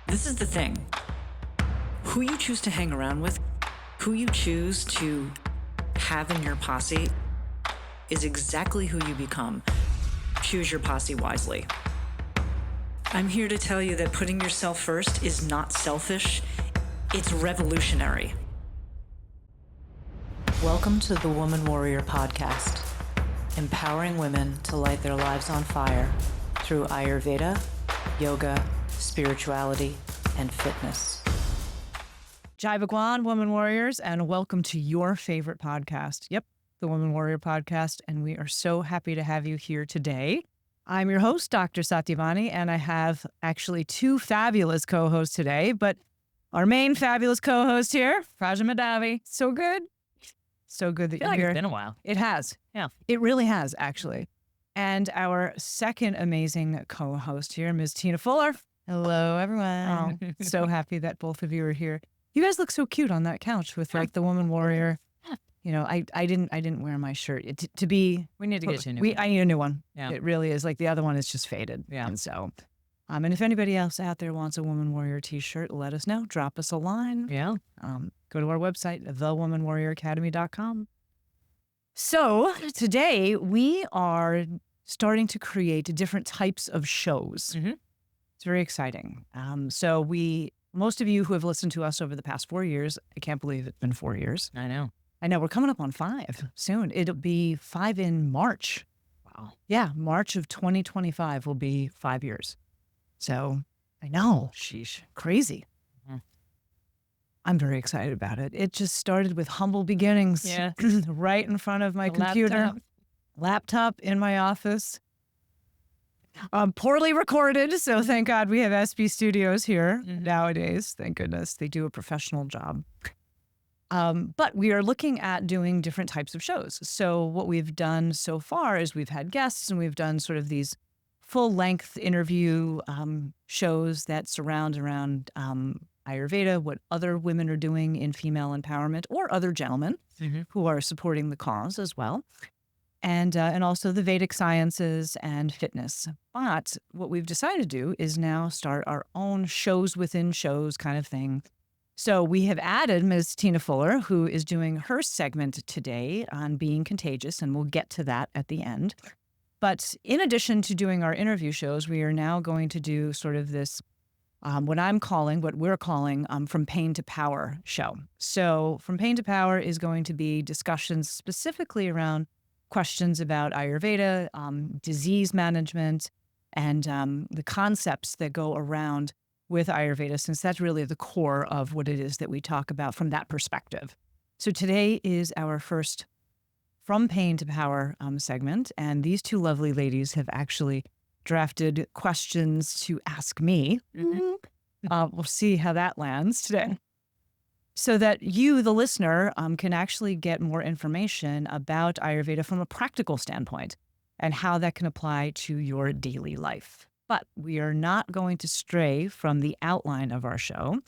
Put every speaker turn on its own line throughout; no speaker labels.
This is the thing. Who you choose to hang around with, who you choose to have in your posse is exactly who you become. Choose your posse wisely. I'm here to tell you that putting yourself first is not selfish, it's revolutionary. Welcome to the Woman Warrior Podcast, empowering women to light their lives on fire through Ayurveda, yoga, spirituality, and fitness.
Jai Bhagwan, Woman Warriors, and welcome to your favorite podcast. Yep, the Woman Warrior Podcast, and we are so happy to have you here today. I'm your host, Dr. Satyavani, and I have actually two fabulous co-hosts today, but our main fabulous co-host here, Prajna Madhavi. So good. So good that you're here.
It's been a while.
It has.
Yeah.
It really has, actually. And our second amazing co-host here, Ms. Tina Fuller.
Hello, everyone.
Oh, so happy that both of you are here. You guys look so cute on that couch with like the Woman Warrior. You know, I didn't wear my shirt
We need to get you a new one.
I need a new one.
Yeah.
It really is. Like the other one is just faded.
Yeah.
And so, and if anybody else out there wants a Woman Warrior t-shirt, let us know. Drop us a line.
Yeah.
Go to our website, thewomanwarrioracademy.com. So today we are starting to create different types of shows.
Mm-hmm.
It's very exciting. So most of you who have listened to us over the past 4 years, I can't believe it's been 4 years.
I know.
I know, we're coming up on 5 soon. It'll be 5 in March.
Wow.
Yeah, March of 2025 will be 5 years. So I know,
Sheesh.
crazy.
Mhm.
I'm very excited about it. It just started with humble beginnings.
Yeah.
Right in front of my
The
computer. Laptop in my office. Poorly recorded, so thank God we have SB Studios here nowadays. Thank goodness. They do a professional job. But we are looking at doing different types of shows. So what we've done so far is we've had guests and we've done sort of these full-length interview shows that surround around Ayurveda, what other women are doing in female empowerment, or other gentlemen who are supporting the cause as well. And also the Vedic sciences and fitness. But what we've decided to do is now start our own shows within shows kind of thing. So we have added Ms. Tina Fuller, who is doing her segment today on being contagious, and we'll get to that at the end. But in addition to doing our interview shows, we are now going to do sort of this, what we're calling From Pain to Power show. So From Pain to Power is going to be discussions specifically around questions about Ayurveda, disease management, and the concepts that go around with Ayurveda, since that's really the core of what it is that we talk about from that perspective. So today is our first From Pain to Power segment, and these two lovely ladies have actually drafted questions to ask me. We'll see how that lands today, so that you, the listener, can actually get more information about Ayurveda from a practical standpoint and how that can apply to your daily life. But we are not going to stray from the outline of our show.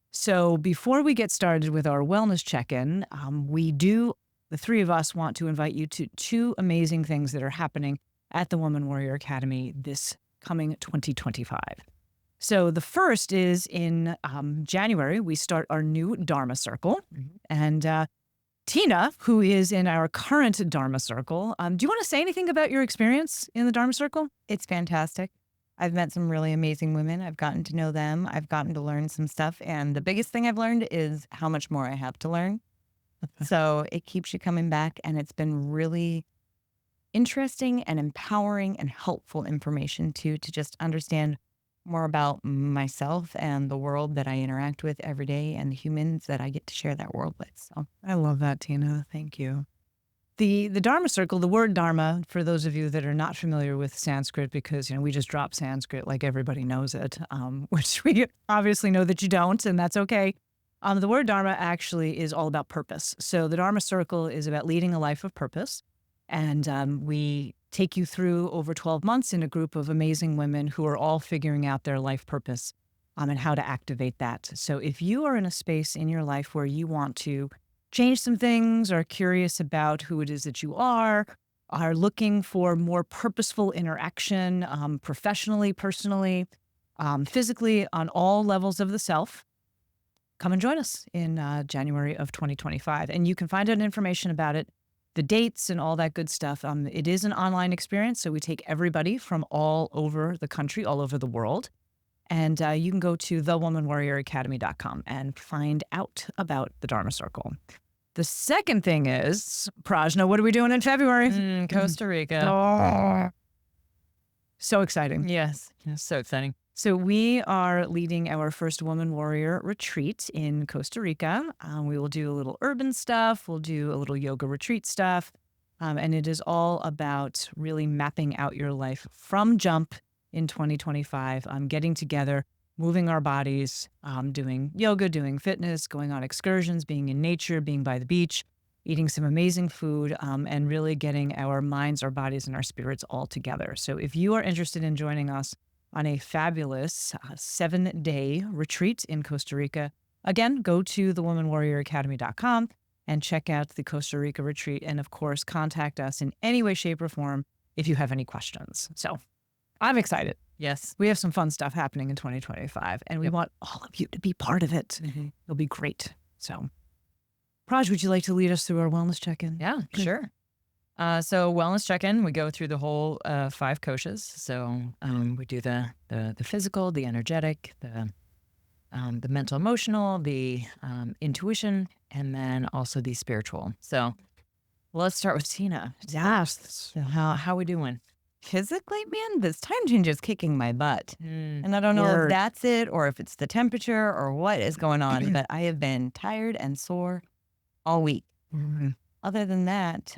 So before we get started with our wellness check-in, the three of us want to invite you to 2 amazing things that are happening at the Woman Warrior Academy this coming 2025. So the first is in January, we start our new Dharma Circle. And Tina, who is in our current Dharma Circle, do you want to say anything about your experience in the Dharma Circle?
It's fantastic. I've met some really amazing women. I've gotten to know them. I've gotten to learn some stuff. And the biggest thing I've learned is how much more I have to learn. So it keeps you coming back. And it's been really interesting and empowering and helpful information to just understand more about myself and the world that I interact with every day and the humans that I get to share that world with. So
I love that, Tina. Thank you. The Dharma Circle, the word Dharma, for those of you that are not familiar with Sanskrit, because we just drop Sanskrit like everybody knows it, which we obviously know that you don't, and that's okay. The word Dharma actually is all about purpose. So the Dharma Circle is about leading a life of purpose, and we take you through over 12 months in a group of amazing women who are all figuring out their life purpose and how to activate that. So if you are in a space in your life where you want to change some things, are curious about who it is that you are looking for more purposeful interaction professionally, personally, physically on all levels of the self, come and join us in January of 2025. And you can find out information about it, the dates and all that good stuff. It is an online experience, so we take everybody from all over the country, all over the world. And you can go to thewomanwarrioracademy.com and find out about the Dharma Circle. The second thing is, Prajna, what are we doing in February?
Costa Rica.
Oh, so exciting.
Yes. So exciting.
So we are leading our first Woman Warrior retreat in Costa Rica. We will do a little urban stuff. We'll do a little yoga retreat stuff. And it is all about really mapping out your life from jump in 2025, getting together, moving our bodies, doing yoga, doing fitness, going on excursions, being in nature, being by the beach, eating some amazing food, and really getting our minds, our bodies, and our spirits all together. So if you are interested in joining us on a fabulous 7-day retreat in Costa Rica, again, go to thewomanwarrioracademy.com and check out the Costa Rica retreat. And of course, contact us in any way, shape, or form if you have any questions. So I'm excited.
Yes.
We have some fun stuff happening in 2025, and we want all of you to be part of it. It'll be great. So, Praj, would you like to lead us through our wellness check-in?
Yeah, sure. So wellness check-in, we go through the whole 5 koshas. So we do the physical, the energetic, the mental, emotional, the intuition, and then also the spiritual. So let's start with Tina.
Yes.
So how we doing?
Physically, man, this time change is kicking my butt. And I don't know
Word.
if that's it or if it's the temperature or what is going on, but I have been tired and sore all week. Other than that,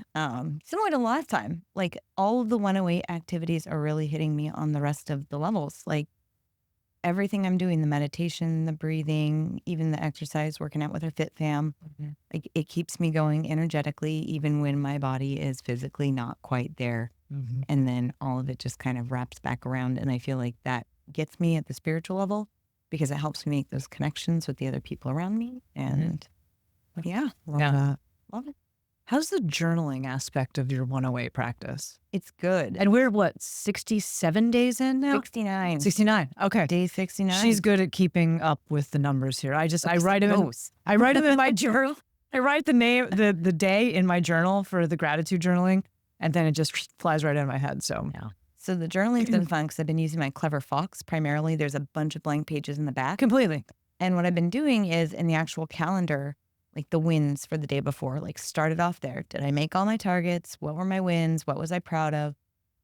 similar to last time, like all of the 108 activities are really hitting me on the rest of the levels. Like everything I'm doing, the meditation, the breathing, even the exercise, working out with our Fit Fam, like it keeps me going energetically, even when my body is physically not quite there. And then all of it just kind of wraps back around. And I feel like that gets me at the spiritual level because it helps me make those connections with the other people around me. And yeah,
Love that.
love it.
How's the journaling aspect of your 108 practice?
It's good.
And we're, 67 days in now?
69.
69. Okay.
Day 69.
She's good at keeping up with the numbers here. I write them. I write them in my journal. I write the day in my journal for the gratitude journaling, and then it just flies right out of my head. So
So the journaling's been fun because I've been using my Clever Fox primarily. There's a bunch of blank pages in the back.
completely.
And what I've been doing is in the actual calendar, like the wins for the day before, like started off there. Did I make all my targets? What were my wins? What was I proud of?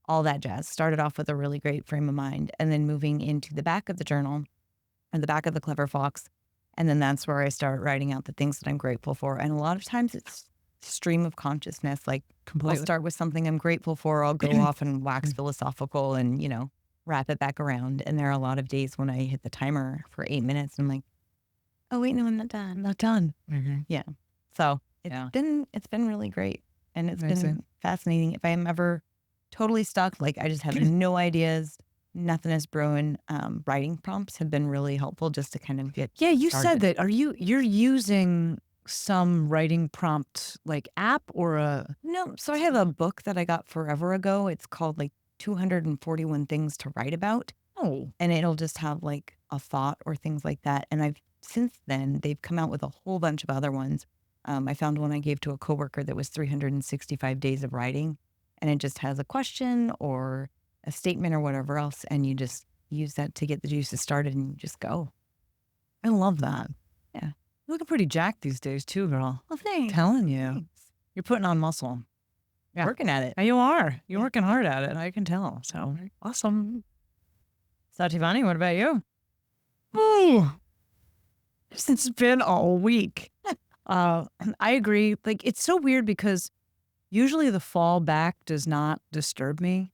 All that jazz. Started off with a really great frame of mind. And then moving into the back of the journal and the back of the Clever Fox. And then that's where I start writing out the things that I'm grateful for. And a lot of times it's stream of consciousness. Like
Completely.
I'll start with something I'm grateful for. I'll go off and wax philosophical and, wrap it back around. And there are a lot of days when I hit the timer for 8 minutes and I'm like, oh wait, no, I'm not done.
I'm not done.
Yeah. So it's
Yeah.
been really great. And it's been
Amazing.
fascinating. If I'm ever totally stuck, like I just have no ideas, nothing is brewing, writing prompts have been really helpful just to kind of get
Yeah, you
started.
said that. You're using some writing prompt like app or a
No, so I have a book that I got forever ago. It's called like 241 Things to Write About. And it'll just have like a thought or things like that. And since then, they've come out with a whole bunch of other ones. I found one I gave to a coworker that was 365 days of writing. And it just has a question or a statement or whatever else. And you just use that to get the juices started and you just go.
I love that.
Yeah.
You're looking pretty jacked these days too, girl.
Well, thanks.
Telling you.
Thanks.
You're putting on muscle. Yeah.
Working at it.
And you are. You're working hard at it. I can tell. So awesome.
Satyavani, what about you?
Oh, it's been all week. I agree. Like, it's so weird because usually the fall back does not disturb me.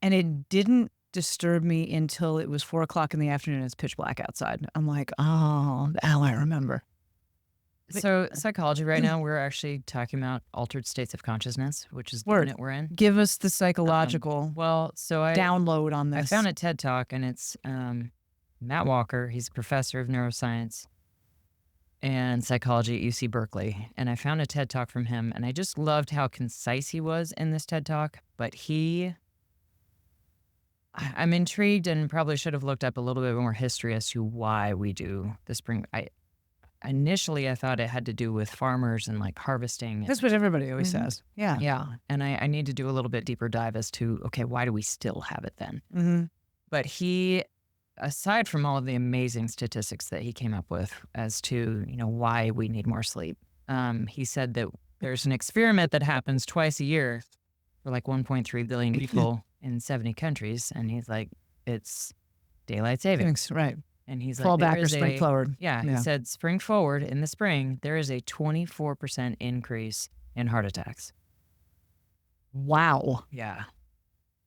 And it didn't disturb me until it was 4:00 in the afternoon and it's pitch black outside. I'm like, oh, now I remember.
So psychology right now, we're actually talking about altered states of consciousness, which is the
Word.
unit we're in.
Give us the psychological
Well, so I
download on this.
I found a TED Talk, and it's Matt Walker. He's a professor of neuroscience and psychology at UC Berkeley. And I found a TED Talk from him, and I just loved how concise he was in this TED Talk. But I'm intrigued and probably should have looked up a little bit more history as to why we do the spring. Initially I thought it had to do with farmers and like harvesting.
That's what everybody always
Mhm.
says. Yeah.
Yeah. And I need to do a little bit deeper dive as to, okay, why do we still have it then?
Mm-hmm.
But he, aside from all of the amazing statistics that he came up with as to, why we need more sleep, he said that there's an experiment that happens twice a year for like 1.3 billion people in 70 countries. And he's like, it's daylight savings.
Right.
And he's
Fall
like,
back
there
or
is
spring forward.
Yeah, he said spring forward in the spring, there is a 24% increase in heart attacks.
Wow.
Yeah.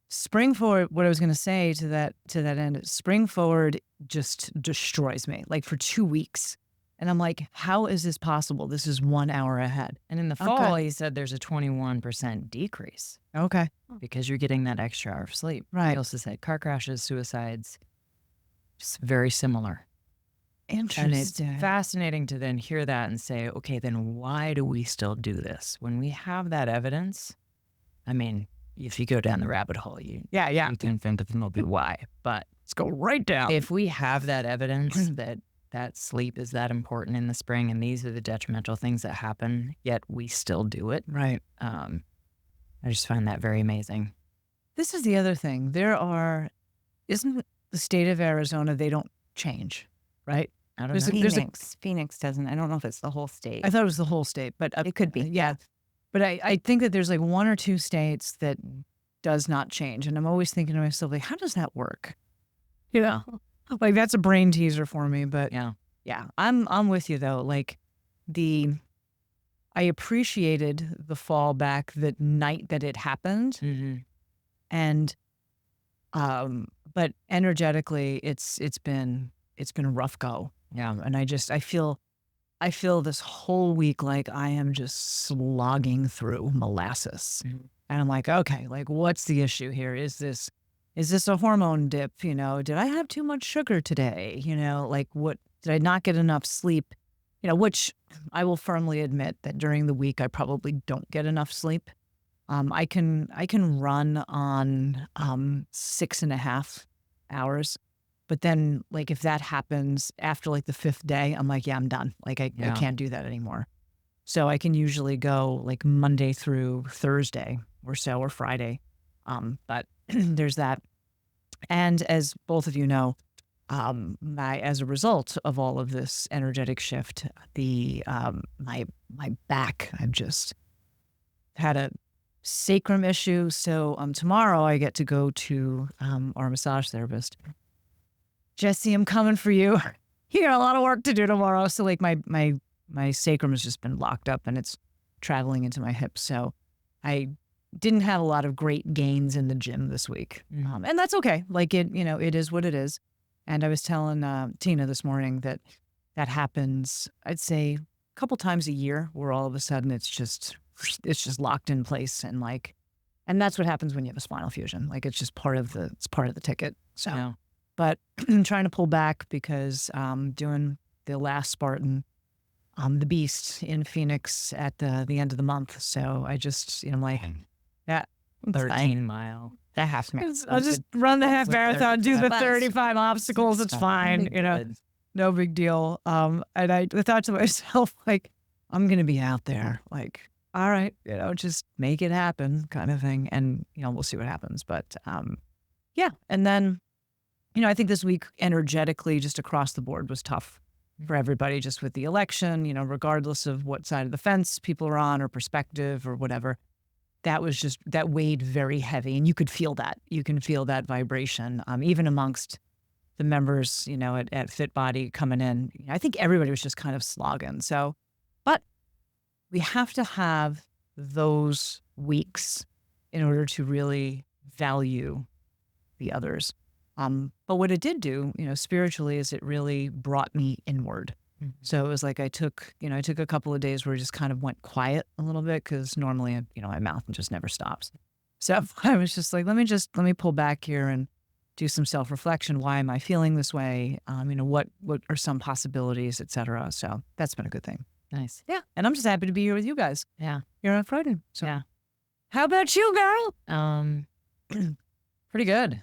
Spring forward, what I was going to say to that end, is spring forward just destroys me, like for 2 weeks. And I'm like, how is this possible? This is 1 hour ahead.
And in the fall, he said there's a 21% decrease
Okay.
because you're getting that extra hour of sleep.
Right.
He also said car crashes, suicides, just very similar.
Interesting.
And it's fascinating to then hear that and say, okay, then why do we still do this? When we have that evidence, I mean, if you go down the rabbit hole, you can think of why. But
Let's go right down.
if we have that evidence that sleep is that important in the spring and these are the detrimental things that happen, yet we still do it,
Right.
I just find that very amazing.
This is the other thing. Isn't the state of Arizona, they don't change, right?
I don't
There's
know.
a-
Phoenix doesn't. I don't know if it's the whole state.
I thought it was the whole state, but
It could be.
Yeah. But I think that there's like 1 or 2 states that does not change. And I'm always thinking to myself, like, how does that work? Like that's a brain teaser for me. But
Yeah.
I'm with you though. Like I appreciated the fall back the night that it happened.
Mm-hmm.
And but energetically it's been a rough go.
Yeah.
And I feel this whole week like I am just slogging through molasses.
Mhm.
And I'm like, okay, like what's the issue here? Is this a hormone dip? Did I have too much sugar today? Like what, did I not get enough sleep? Which I will firmly admit that during the week I probably don't get enough sleep. I can run on 6.5 hours. But then, like, if that happens after, like, the 5th day, I'm like, yeah, I'm done. Like, I can't do that anymore. So I can usually go, like, Monday through Thursday or so, or Friday. But there's that. And as both of you know, as a result of all of this energetic shift, my back, I've just had a sacrum issue. So tomorrow I get to go to our massage therapist. Jesse, I'm coming for you. You got a lot of work to do tomorrow. So like my sacrum has just been locked up and it's traveling into my hips. So I didn't have a lot of great gains in the gym this week. And that's okay. Like it is what it is. And I was telling Tina this morning that happens, I'd say a couple times a year where all of a sudden it's just locked in place. And that's what happens when you have a spinal fusion. Like it's just part of the ticket. So.
Yeah.
But I'm trying to pull back because I'm doing the last Spartan, the Beast in Phoenix at the end of the month. So I just, I'm like, yeah,
13 mile.
That half marathon.
I'll just run the half marathon, do the 35 obstacles. It's fine,
Good.
no big deal. And I thought to myself, like, I'm going to be out there, like, all right, just make it happen kind of thing. And, we'll see what happens. But yeah. And then, I think this week energetically just across the board was tough for everybody, just with the election, regardless of what side of the fence people are on or perspective or whatever. That weighed very heavy. And you could feel that. You can feel that vibration, even amongst the members, at Fit Body coming in. I think everybody was just kind of slogging. So, but we have to have those weeks in order to really value the others. But what it did do, spiritually, is it really brought me inward.
Mhm.
So it was like I took a couple of days where I just kind of went quiet a little bit because normally, my mouth just never stops. So I was just like, let me pull back here and do some self-reflection. Why am I feeling this way? What are some possibilities, et cetera. So that's been a good thing.
Nice.
Yeah. And I'm just happy to be here with you guys.
Yeah.
Here on Friday. So
Yeah.
how about you, girl?
Pretty good.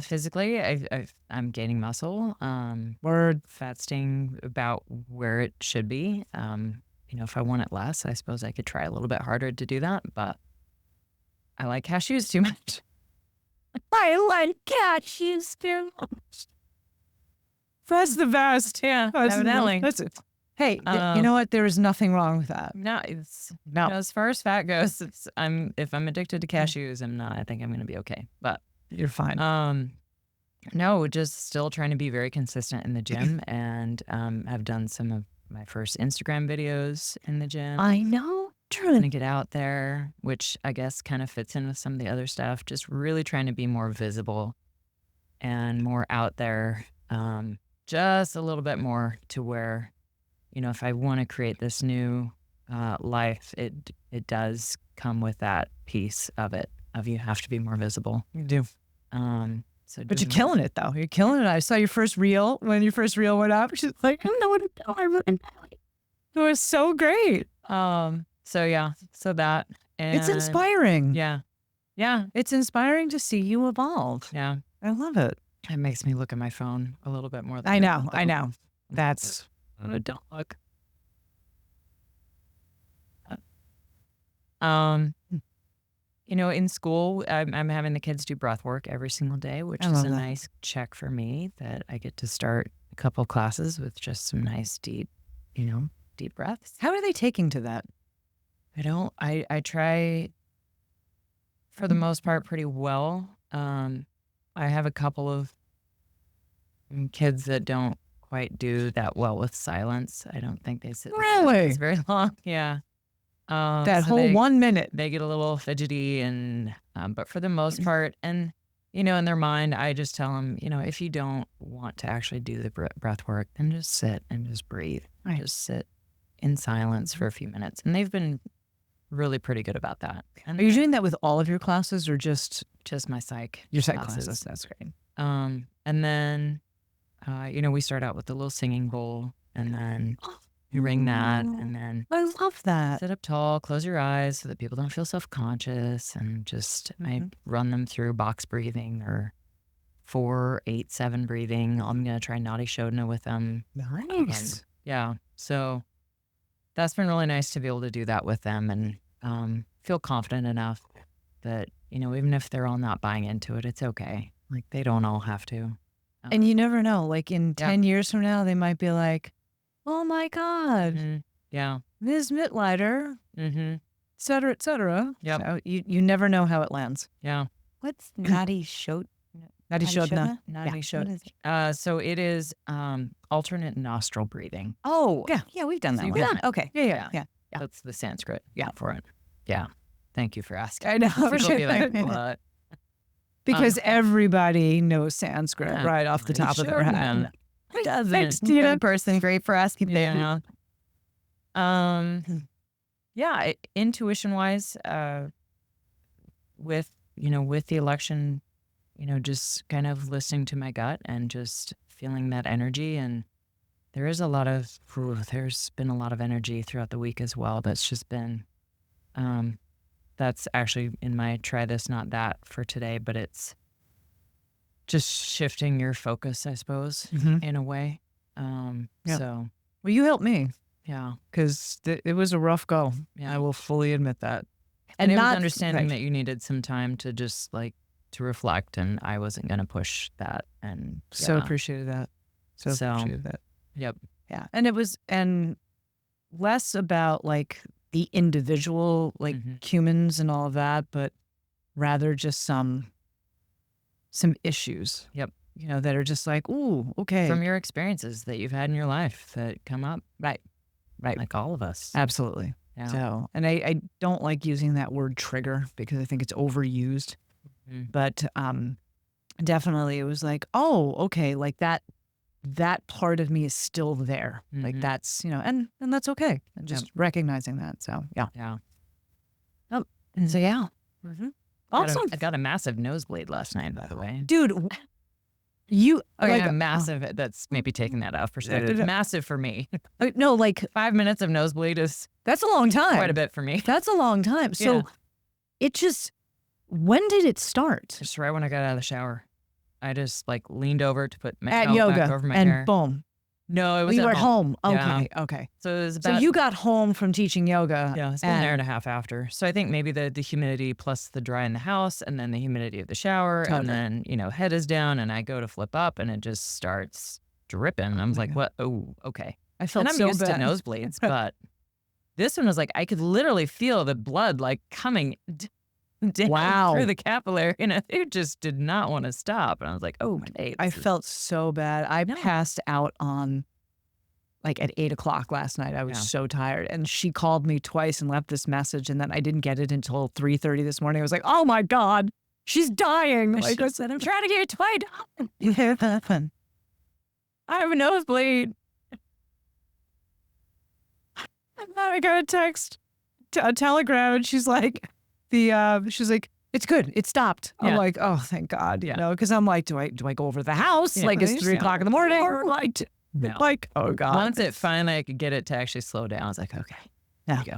Physically, I'm gaining muscle. Fat staying about where it should be. If I want it less, I suppose I could try a little bit harder to do that. But I like cashews too much.
I like cashews too much.
That's the best.
Yeah,
That's
evidently.
That's it. Hey, you know what? There is nothing wrong with that.
No, as far as fat goes, if I'm addicted to cashews, I'm not. I think I'm going to be okay. But
You're fine.
no, just still trying to be very consistent in the gym, and I've done some of my first Instagram videos in the gym.
I know.
Trying to get out there, which I guess kind of fits in with some of the other stuff. Just really trying to be more visible and more out there, just a little bit more to where, if I want to create this new life, it does come with that piece of it. Of you have to be more visible.
You do. But you're
doing
killing it, though. You're killing it. I saw your first reel. When your first reel went up, she's like, I don't know what to tell her. It was so great.
So that. And
It's inspiring.
Yeah.
It's inspiring to see you evolve.
Yeah.
I love it.
It makes me look at my phone a little bit more than
I know. That's
a dog. In school, I'm having the kids do breath work every single day, which
I
is
love
a
that.
nice check for me that I get to start a couple classes with just some nice deep breaths.
how are they taking to that?
I try for the most part pretty well. I have a couple of kids that don't quite do that well with silence. I don't think they sit
Really?
it's very long. Yeah.
That
So
whole
they-
1 minute.
they get a little fidgety and but for the most part, and in their mind, I just tell them, if you don't want to actually do the breath work, then just sit and just breathe. Just sit in silence for a few minutes, and they've been really pretty good about that. And
Are you doing that with all of your classes or just
my psych
your psych
classes?
classes? That's great.
And then we start out with a little singing bowl, and then you ring that, and then
I love that.
sit up tall, close your eyes so that people don't feel self-conscious, and just I run them through box breathing or 4, 8, 7 breathing. I'm going to try Nadi Shodhana with them.
Nice.
Yeah. So that's been really nice to be able to do that with them and feel confident enough that, even if they're all not buying into it, it's okay. Like they don't all have to.
And you never know. Like in
Yeah.
10 years from now, they might be like, oh my God,
Yeah.
Ms. Mitleider,
Mm-hmm.
et cetera, et cetera.
Yep.
So you never know how it lands.
Yeah.
What's Nadi Shodhana?
Nadi Shodhana.
Nadi
Shodhana.
What is it?
So it is alternate nostril breathing.
Oh,
Yeah.
yeah, we've done
So
that
you've
one.
done it.
Okay.
Yeah.
Yeah.
That's the Sanskrit
Yeah.
for it. Yeah. Thank you for asking.
I know.
People be like, what?
Because everybody knows Sanskrit
Yeah.
right off the top of their head.
Doesn't.
Thanks, Tina. Person, great for asking.
Yeah. Yeah. Intuition wise, with the election, just kind of listening to my gut and just feeling that energy. And there's been a lot of energy throughout the week as well. That's just been, that's actually in my try this, not that for today, but it's just shifting your focus, I suppose, in a way.
Yeah.
So
Well, you helped me
yeah.
because it was a rough go.
Yeah.
I will fully admit that.
And it was
not-
understanding
right.
that you needed some time to just to reflect, and I wasn't going to push that. And
So
yeah.
appreciated that. So
So-
appreciated that.
Yep.
Yeah. And less about like the individual, like humans and all of that, but rather just some issues.
Yep.
That are just like, ooh, okay.
From your experiences that you've had in your life that come up.
Right.
Like all of us.
Absolutely.
Yeah.
So, and I don't like using that word trigger because I think it's overused.
Mhm.
But definitely it was like, oh, okay, like that part of me is still there. Like
Mhm.
that's, and that's okay. And just recognizing that. So, yeah.
Yeah.
So, yeah. Awesome.
I got a massive nosebleed last night, by the way.
Dude, you,
Massive. That's maybe taking that out of perspective. Massive for me.
no, like
5 minutes of nosebleed is
that's a long time.
quite a bit for me.
That's a long time. So
Yeah.
it just, when did it start?
Just right when I got out of the shower. I just like leaned over to put my
At
towel
yoga,
back over my
and
hair.
boom.
No, it was
You
at
were at home.
Yeah.
Okay, okay.
So it was
So
about
you got home from teaching yoga.
yeah, it's been an hour and a half after. So I think maybe the humidity plus the dry in the house and then the humidity of the shower
Totally.
and then, you know, head is down and I go to flip up and it just starts dripping. I was like, what? Oh, okay.
I felt
And I'm
so
used
bad.
to nosebleeds, but this one was like, I could literally feel the blood like coming down
Wow.
through the capillary. And it just did not want to stop. And I was like, okay.
I
this is-
felt so bad. I
No.
passed out on like at 8:00 last night. I was
Yeah.
so tired. And she called me twice and left this message. And then I didn't get it until 3:30 this morning. I was like, oh my God, she's dying.
I
Like
should've said, I'm trying to get to my dog. I have a nosebleed.
And then I got a text, a telegram, and she's like, it's good. It stopped. I'm
Yeah.
like, oh, thank God.
Yeah.
You know, because I'm like, do I go over to the house?
Yeah,
Like it's
please,
3:00 in the morning, or like,
No.
like, oh God.
Once it finally I could get it to actually slow down, I was like, okay, there you go.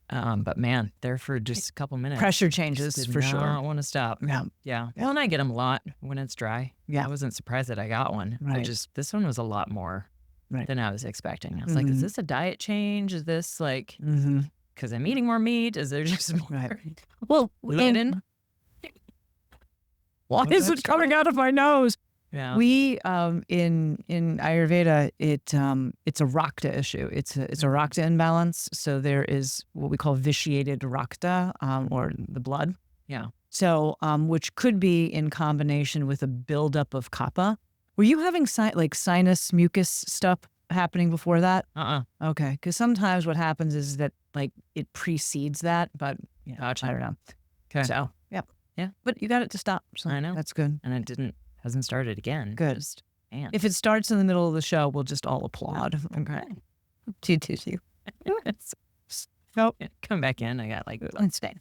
But man, there for just a couple minutes.
Pressure
Just
changes
did
for sure.
not want to stop.
Yeah.
Yeah. Well, and I get them a lot when it's dry.
Yeah.
I wasn't surprised that I got one.
Right.
This one was a lot more
Right.
than I was expecting. I was like, is this a diet change? Is this like,
Mm-hmm.
because I'm eating more meat? Is there just more?
Right. Well,
gluten?
why is it coming out of my nose?
Yeah.
We in Ayurveda, it's a rakta issue. It's a rakta imbalance. So there is what we call vitiated rakta, or the blood.
Yeah.
So which could be in combination with a buildup of kapha. Were you having sinus mucus stuff happening before that? Okay, because sometimes what happens is that like it precedes that, but you know,
Gotcha.
I don't know.
Okay.
So yeah,
Yeah.
but you got it to stop. So
I know.
that's good.
And it hasn't started again.
Good.
Just, man.
If it starts in the middle of the show, we'll just all applaud. Okay. Tissue. Nope.
Yeah, come back in. I got like,
Let's stay.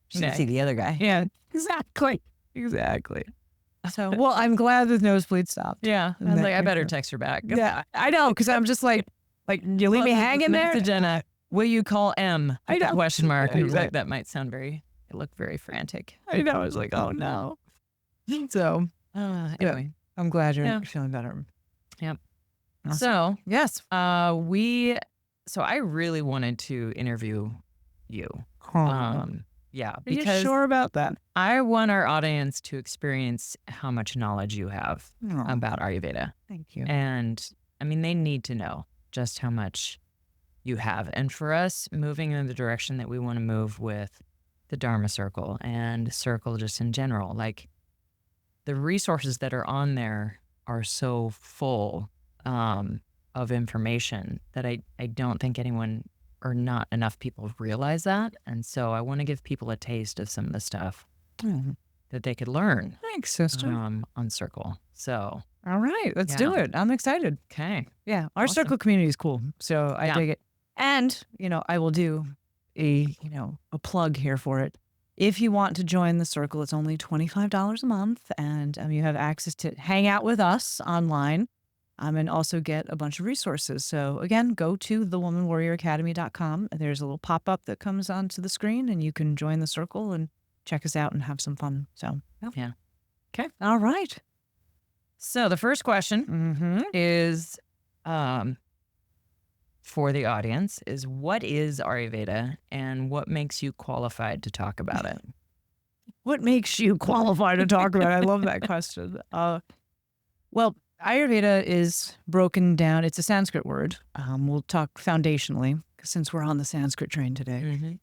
Should see the other guy.
Yeah, exactly. Exactly. So, well, I'm glad the nosebleed stopped.
Yeah. I
And
was
that
like, I
makes
better
sense.
text her back.
Yeah, I know, because I'm just like you leave me hanging there.
Message and will you call M?
I know.
Question mark.
Yeah,
I was like,
exactly.
that might sound very, it looked very frantic.
I know. I was like, oh no. So
Anyway.
I'm glad you're
Yeah.
feeling better.
Yep.
Awesome.
So,
Yes.
so I really wanted to interview you. Yeah,
Are you
because
sure about that?
I want our audience to experience how much knowledge you have
Oh,
about Ayurveda.
thank you.
And I mean, they need to know just how much you have. And for us, moving in the direction that we want to move with the Dharma Circle and Circle just in general, like the resources that are on there are so full of information that I don't think anyone or not enough people realize that. And so I want to give people a taste of some of the stuff that they could learn
Thanks, sister.
on Circle. So,
All right, let's do
Yeah.
it. I'm excited.
okay.
Yeah, our
Awesome.
circle community is cool, so I
Yeah.
dig it. And I will do a plug here for it. If you want to join the circle, it's only $25 a month, and you have access to hang out with us online, and also get a bunch of resources. So again, go to thewomanwarrioracademy.com. There's a little pop-up that comes onto the screen, and you can join the circle and check us out and have some fun. So
Yeah.
all right.
So the first question
Mm-hmm.
is for the audience is, what is Ayurveda and what makes you qualified to talk about it?
What makes you qualified to talk about it? I love that question. Well, Ayurveda is broken down. It's a Sanskrit word. We'll talk foundationally since we're on the Sanskrit train today.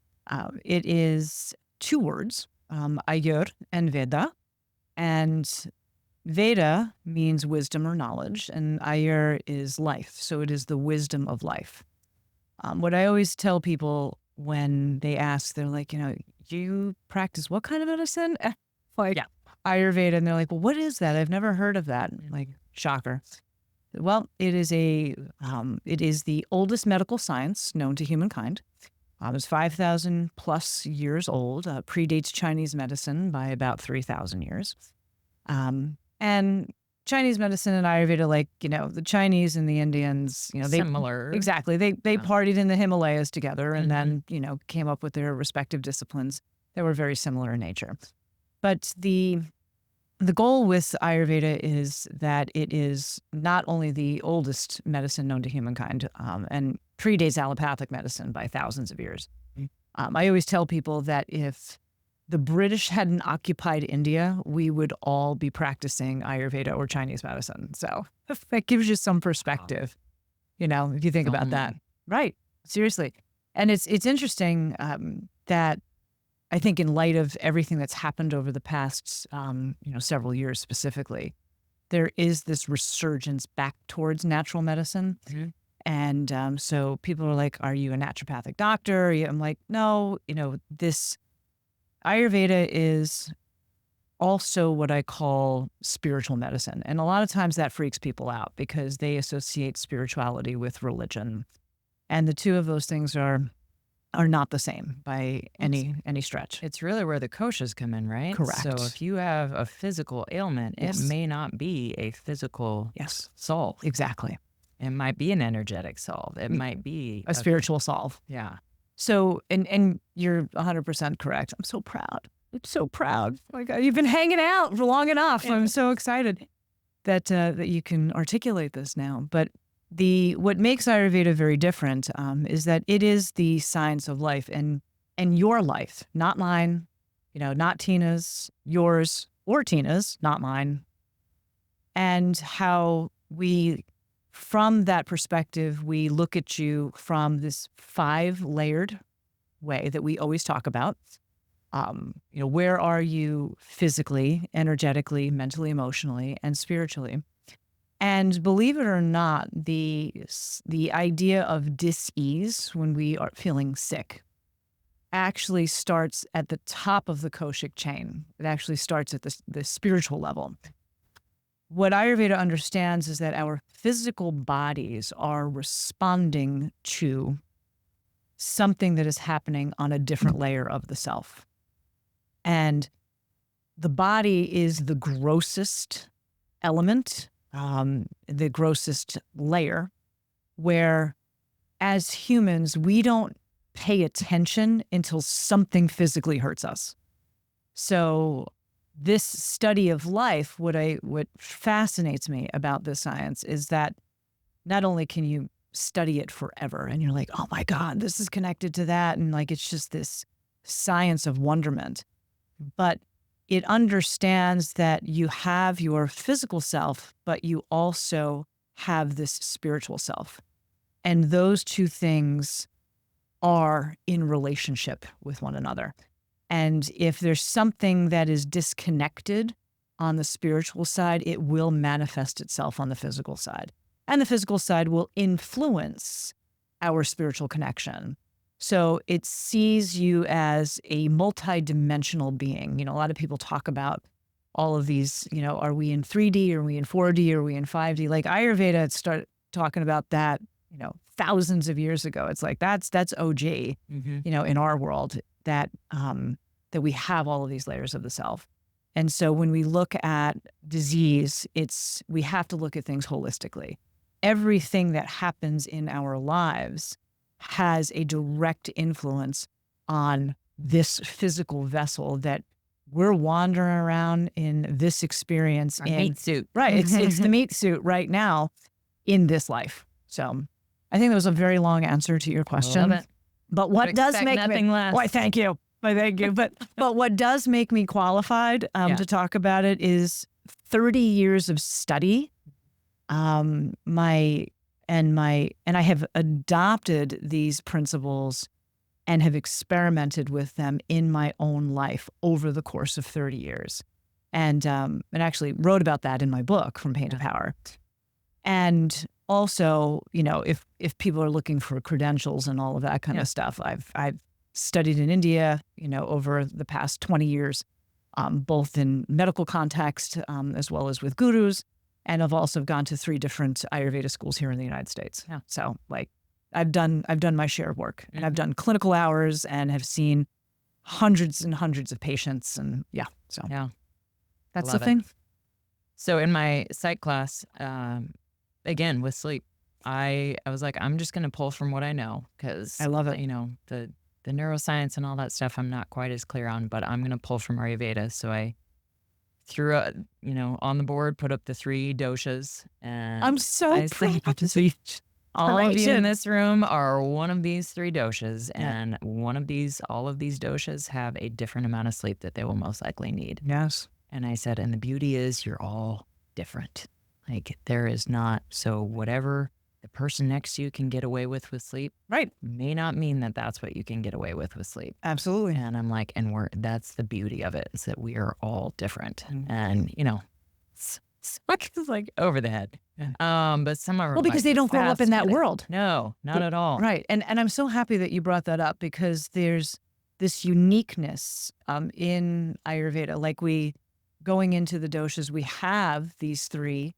It is two words, Ayur and Veda. And Veda means wisdom or knowledge, and Ayur is life. So it is the wisdom of life. What I always tell people when they ask, they're like, do you practice what kind of medicine? Like Ayurveda. And they're like, well, what is that? I've never heard of that. Like, shocker. Well, it is the oldest medical science known to humankind. It's 5,000 plus years old, predates Chinese medicine by about 3,000 years. And Chinese medicine and Ayurveda, the Chinese and the Indians,
Similar.
Exactly. They partied in the Himalayas together and then, came up with their respective disciplines. They were very similar in nature. But the goal with Ayurveda is that it is not only the oldest medicine known to humankind and predates allopathic medicine by thousands of years. I always tell people that if the British hadn't occupied India, we would all be practicing Ayurveda or Chinese medicine. So that gives you some perspective, if you think about that. Right. Seriously. And it's interesting that I think in light of everything that's happened over the past, several years specifically, there is this resurgence back towards natural medicine.
Mhm.
And so people are like, are you a naturopathic doctor? I'm like, no, this Ayurveda is also what I call spiritual medicine. And a lot of times that freaks people out because they associate spirituality with religion. And the two of those things are not the same by any stretch.
It's really where the koshas come in, right?
Correct.
So if you have a physical ailment,
Yes.
it may not be a physical
Yes,
solve.
exactly.
It might be an energetic solve. It might be
A spiritual solve.
Yeah.
So, and you're 100% correct. I'm so proud. I'm so proud. Oh my God, you've been hanging out for long enough. I'm so excited that you can articulate this now. But what makes Ayurveda very different is that it is the science of life and your life, not mine, not Tina's, yours, or Tina's, not mine. And how from that perspective, we look at you from this 5-layered way that we always talk about. Where are you physically, energetically, mentally, emotionally, and spiritually? And believe it or not, the idea of dis-ease when we are feeling sick actually starts at the top of the koshic chain. It actually starts at the spiritual level. What Ayurveda understands is that our physical bodies are responding to something that is happening on a different layer of the self. And the body is the grossest element, the grossest layer, where as humans, we don't pay attention until something physically hurts us. So this study of life, what fascinates me about this science is that not only can you study it forever and you're like, oh my God, this is connected to that. And like, it's just this science of wonderment, but it understands that you have your physical self, but you also have this spiritual self. And those two things are in relationship with one another. And if there's something that is disconnected on the spiritual side, it will manifest itself on the physical side. And the physical side will influence our spiritual connection. So it sees you as a multidimensional being. A lot of people talk about all of these, are we in 3D? Are we in 4D? Are we in 5D? Like Ayurveda started talking about that, thousands of years ago. It's like, that's OG, in our world, that we have all of these layers of the self. And so when we look at disease, we have to look at things holistically. Everything that happens in our lives has a direct influence on this physical vessel that we're wandering around in this experience
Our meat suit.
Right. It's the meat suit right now in this life. So I think that was a very long answer to your question.
Love it.
But what does make
nothing
me
less.
Why, thank you. Why, thank you. But what does make me qualified to talk about it is 30 years of study. And I have adopted these principles and have experimented with them in my own life over the course of 30 years. And actually wrote about that in my book, From Pain to Power. And also, if people are looking for credentials and all of that kind of stuff, I've studied in India, over the past 20 years, both in medical context as well as with gurus. And I've also gone to 3 different Ayurveda schools here in the United States.
Yeah.
So I've done my share of work, and I've done clinical hours and have seen hundreds and hundreds of patients. And so that's the
Love it.
thing.
So in my psych class, again, with sleep, I was like, I'm just going to pull from what I know because
I love it.
the the neuroscience and all that stuff I'm not quite as clear on, but I'm going to pull from Ayurveda. So I threw out, on the board, put up the 3 doshas. And
I'm so
I
proud
said, all of you in
Congratulations.
this room are one of these 3 doshas,
Yeah.
and all of these doshas have a different amount of sleep that they will most likely need.
Yes.
And I said, and the beauty is you're all different. Like there is not, so whatever the person next to you can get away with sleep
Right.
may not mean that that's what you can get away with sleep.
Absolutely.
And I'm like, that's the beauty of it, is that we are all different.
Mm.
And, it's like over the head. But some are
Well, because they don't grow up in that world.
No, not at all.
Right. And I'm so happy that you brought that up, because there's this uniqueness in Ayurveda. Like going into the doshas, we have these 3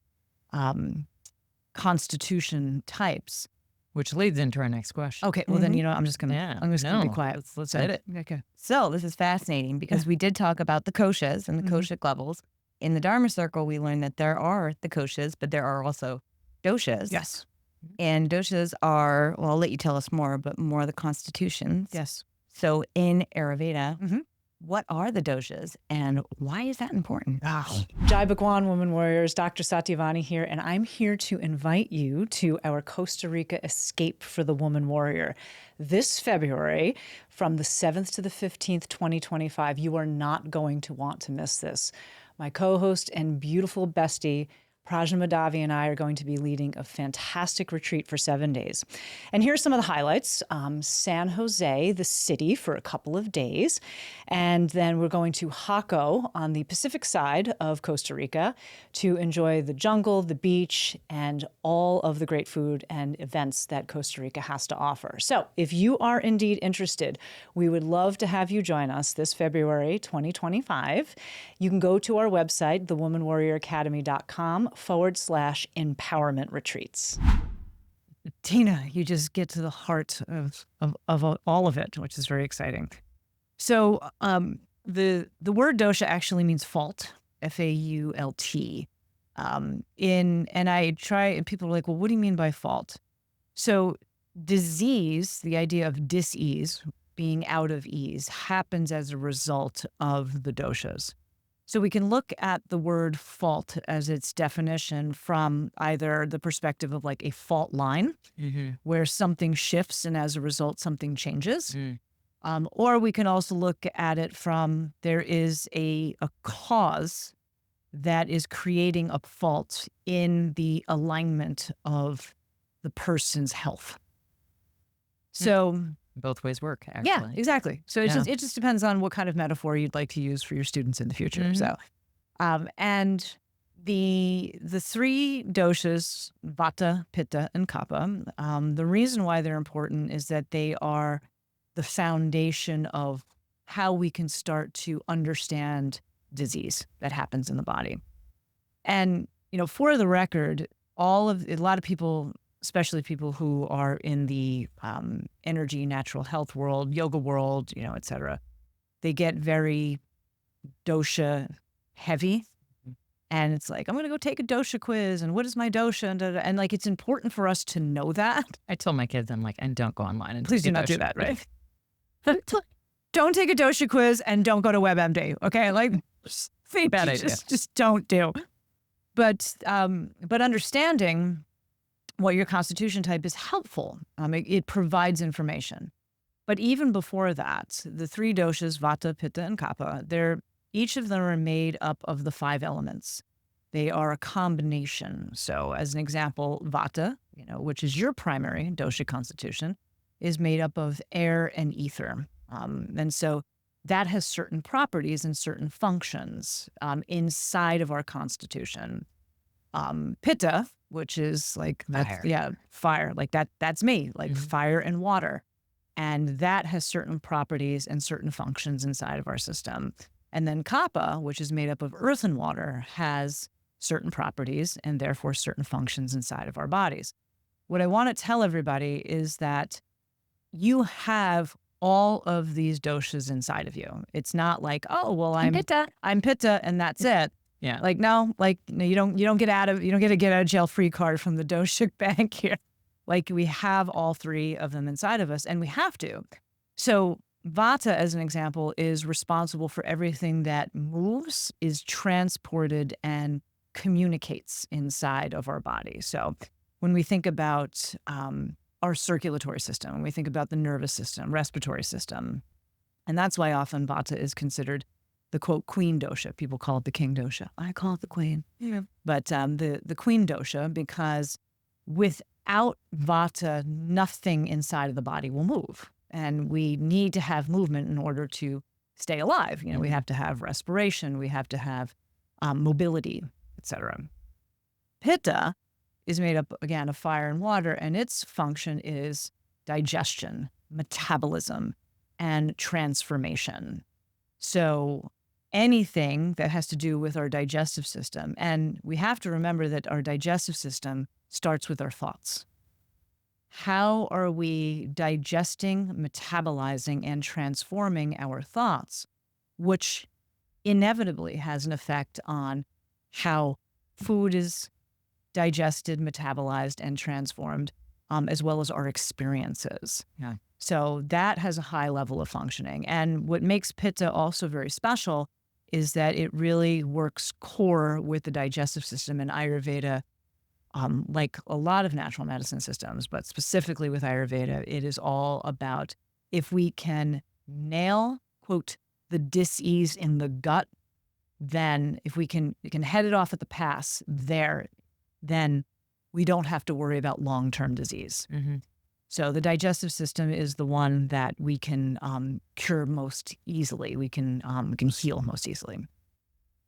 constitution types.
Which leads into our next question.
Okay. Well, then, I'm just going to,
Yeah.
I'm just going to be
No,
quiet.
Let's
So-
hit it.
Okay.
So this is fascinating because we did talk about the koshas and the
Mhm.
koshic levels. In the Dharma circle, we learned that there are the koshas, but there are also doshas.
Yes.
And doshas are, well, I'll let you tell us more, but more the constitutions.
Yes.
So in Ayurveda,
Mhm.
what are the doshas and why is that important?
Jai Bhagwan, Woman Warriors, Dr. Satyavani here, and I'm here to invite you to our Costa Rica Escape for the Woman Warrior this February from the 7th to the 15th, 2025. You are not going to want to miss this. My co-host and beautiful bestie, Prajna Madhavi, and I are going to be leading a fantastic retreat for 7 days. And here's some of the highlights. San Jose, the city, for a couple of days. And then we're going to Jaco on the Pacific side of Costa Rica to enjoy the jungle, the beach, and all of the great food and events that Costa Rica has to offer. So if you are indeed interested, we would love to have you join us this February 2025. You can go to our website, thewomanwarrioracademy.com/empowerment retreats.
Tina, you just get to the heart of all of it, which is very exciting. So the word dosha actually means fault, fault. And I try, and people are like, well, what do you mean by fault? So disease, the idea of dis-ease, being out of ease, happens as a result of the doshas. So we can look at the word fault as its definition from either the perspective of like a fault line, where something shifts and as a result something changes. Or we can also look at it from there is a cause that is creating a fault in the alignment of the person's health. So
Both ways work, actually.
yeah, exactly. So
Yeah.
it just depends on what kind of metaphor you'd like to use for your students in the future.
Mhm.
So, and the 3 doshas, Vata, Pitta, and Kapha, the reason why they're important is that they are the foundation of how we can start to understand disease that happens in the body. And, for the record, a lot of people, especially people who are in the energy, natural health world, yoga world, et cetera, they get very dosha heavy. And it's like, I'm going to go take a dosha quiz. And what is my dosha? And like, it's important for us to know that.
I told my kids, I'm like, and don't go online. And
Please do
take
not do
dosha.
that, right? Don't take a dosha quiz and don't go to WebMD. Okay. Like,
Bad idea.
Just don't do. But understanding what your constitution type is helpful. It provides information. But even before that, the 3 doshas, Vata, Pitta, and Kapha, each of them are made up of the 5 elements. They are a combination. So as an example, Vata, which is your primary dosha constitution, is made up of air and ether. And so that has certain properties and certain functions inside of our constitution. Pitta, which is like
Fire.
fire. Like that's me, like fire and water. And that has certain properties and certain functions inside of our system. And then Kapha, which is made up of earth and water, has certain properties and therefore certain functions inside of our bodies. What I want to tell everybody is that you have all of these doshas inside of you. It's not like, oh, well, I'm Pitta and that's it.
Yeah.
Like, no, you don't get a get out of jail free card from the dosha bank here. Like, we have all 3 of them inside of us, and we have to, So Vata, as an example, is responsible for everything that moves, is transported, and communicates inside of our body. So when we think about our circulatory system, when we think about the nervous system, respiratory system, and that's why often Vata is considered the quote queen dosha. People call it the king dosha. I call it the queen. Yeah. But the queen dosha, because without Vata, nothing inside of the body will move. And we need to have movement in order to stay alive. You know, we have to have respiration, we have to have mobility, etc. Pitta is made up, again, of fire and water, and its function is digestion, metabolism, and transformation. So anything that has to do with our digestive system, and we have to remember that our digestive system starts with our thoughts. How are we digesting, metabolizing, and transforming our thoughts, which inevitably has an effect on how food is digested, metabolized, and transformed, as well as our experiences.
Yeah.
So that has a high level of functioning. And what makes Pitta also very special is that it really works core with the digestive system in Ayurveda. Like a lot of natural medicine systems, but specifically with Ayurveda, it is all about if we can nail, quote, the dis-ease in the gut, then if we can head it off at the pass there, then we don't have to worry about long-term disease.
Mm-hmm.
So the digestive system is the one that we can cure most easily. We can heal most easily.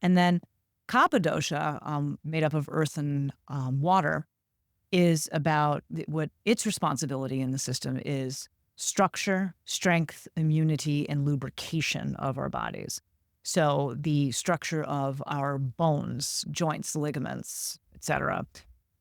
And then Kapha dosha, made up of earth and water, is about what its responsibility in the system is: structure, strength, immunity, and lubrication of our bodies. So the structure of our bones, joints, ligaments, etc.,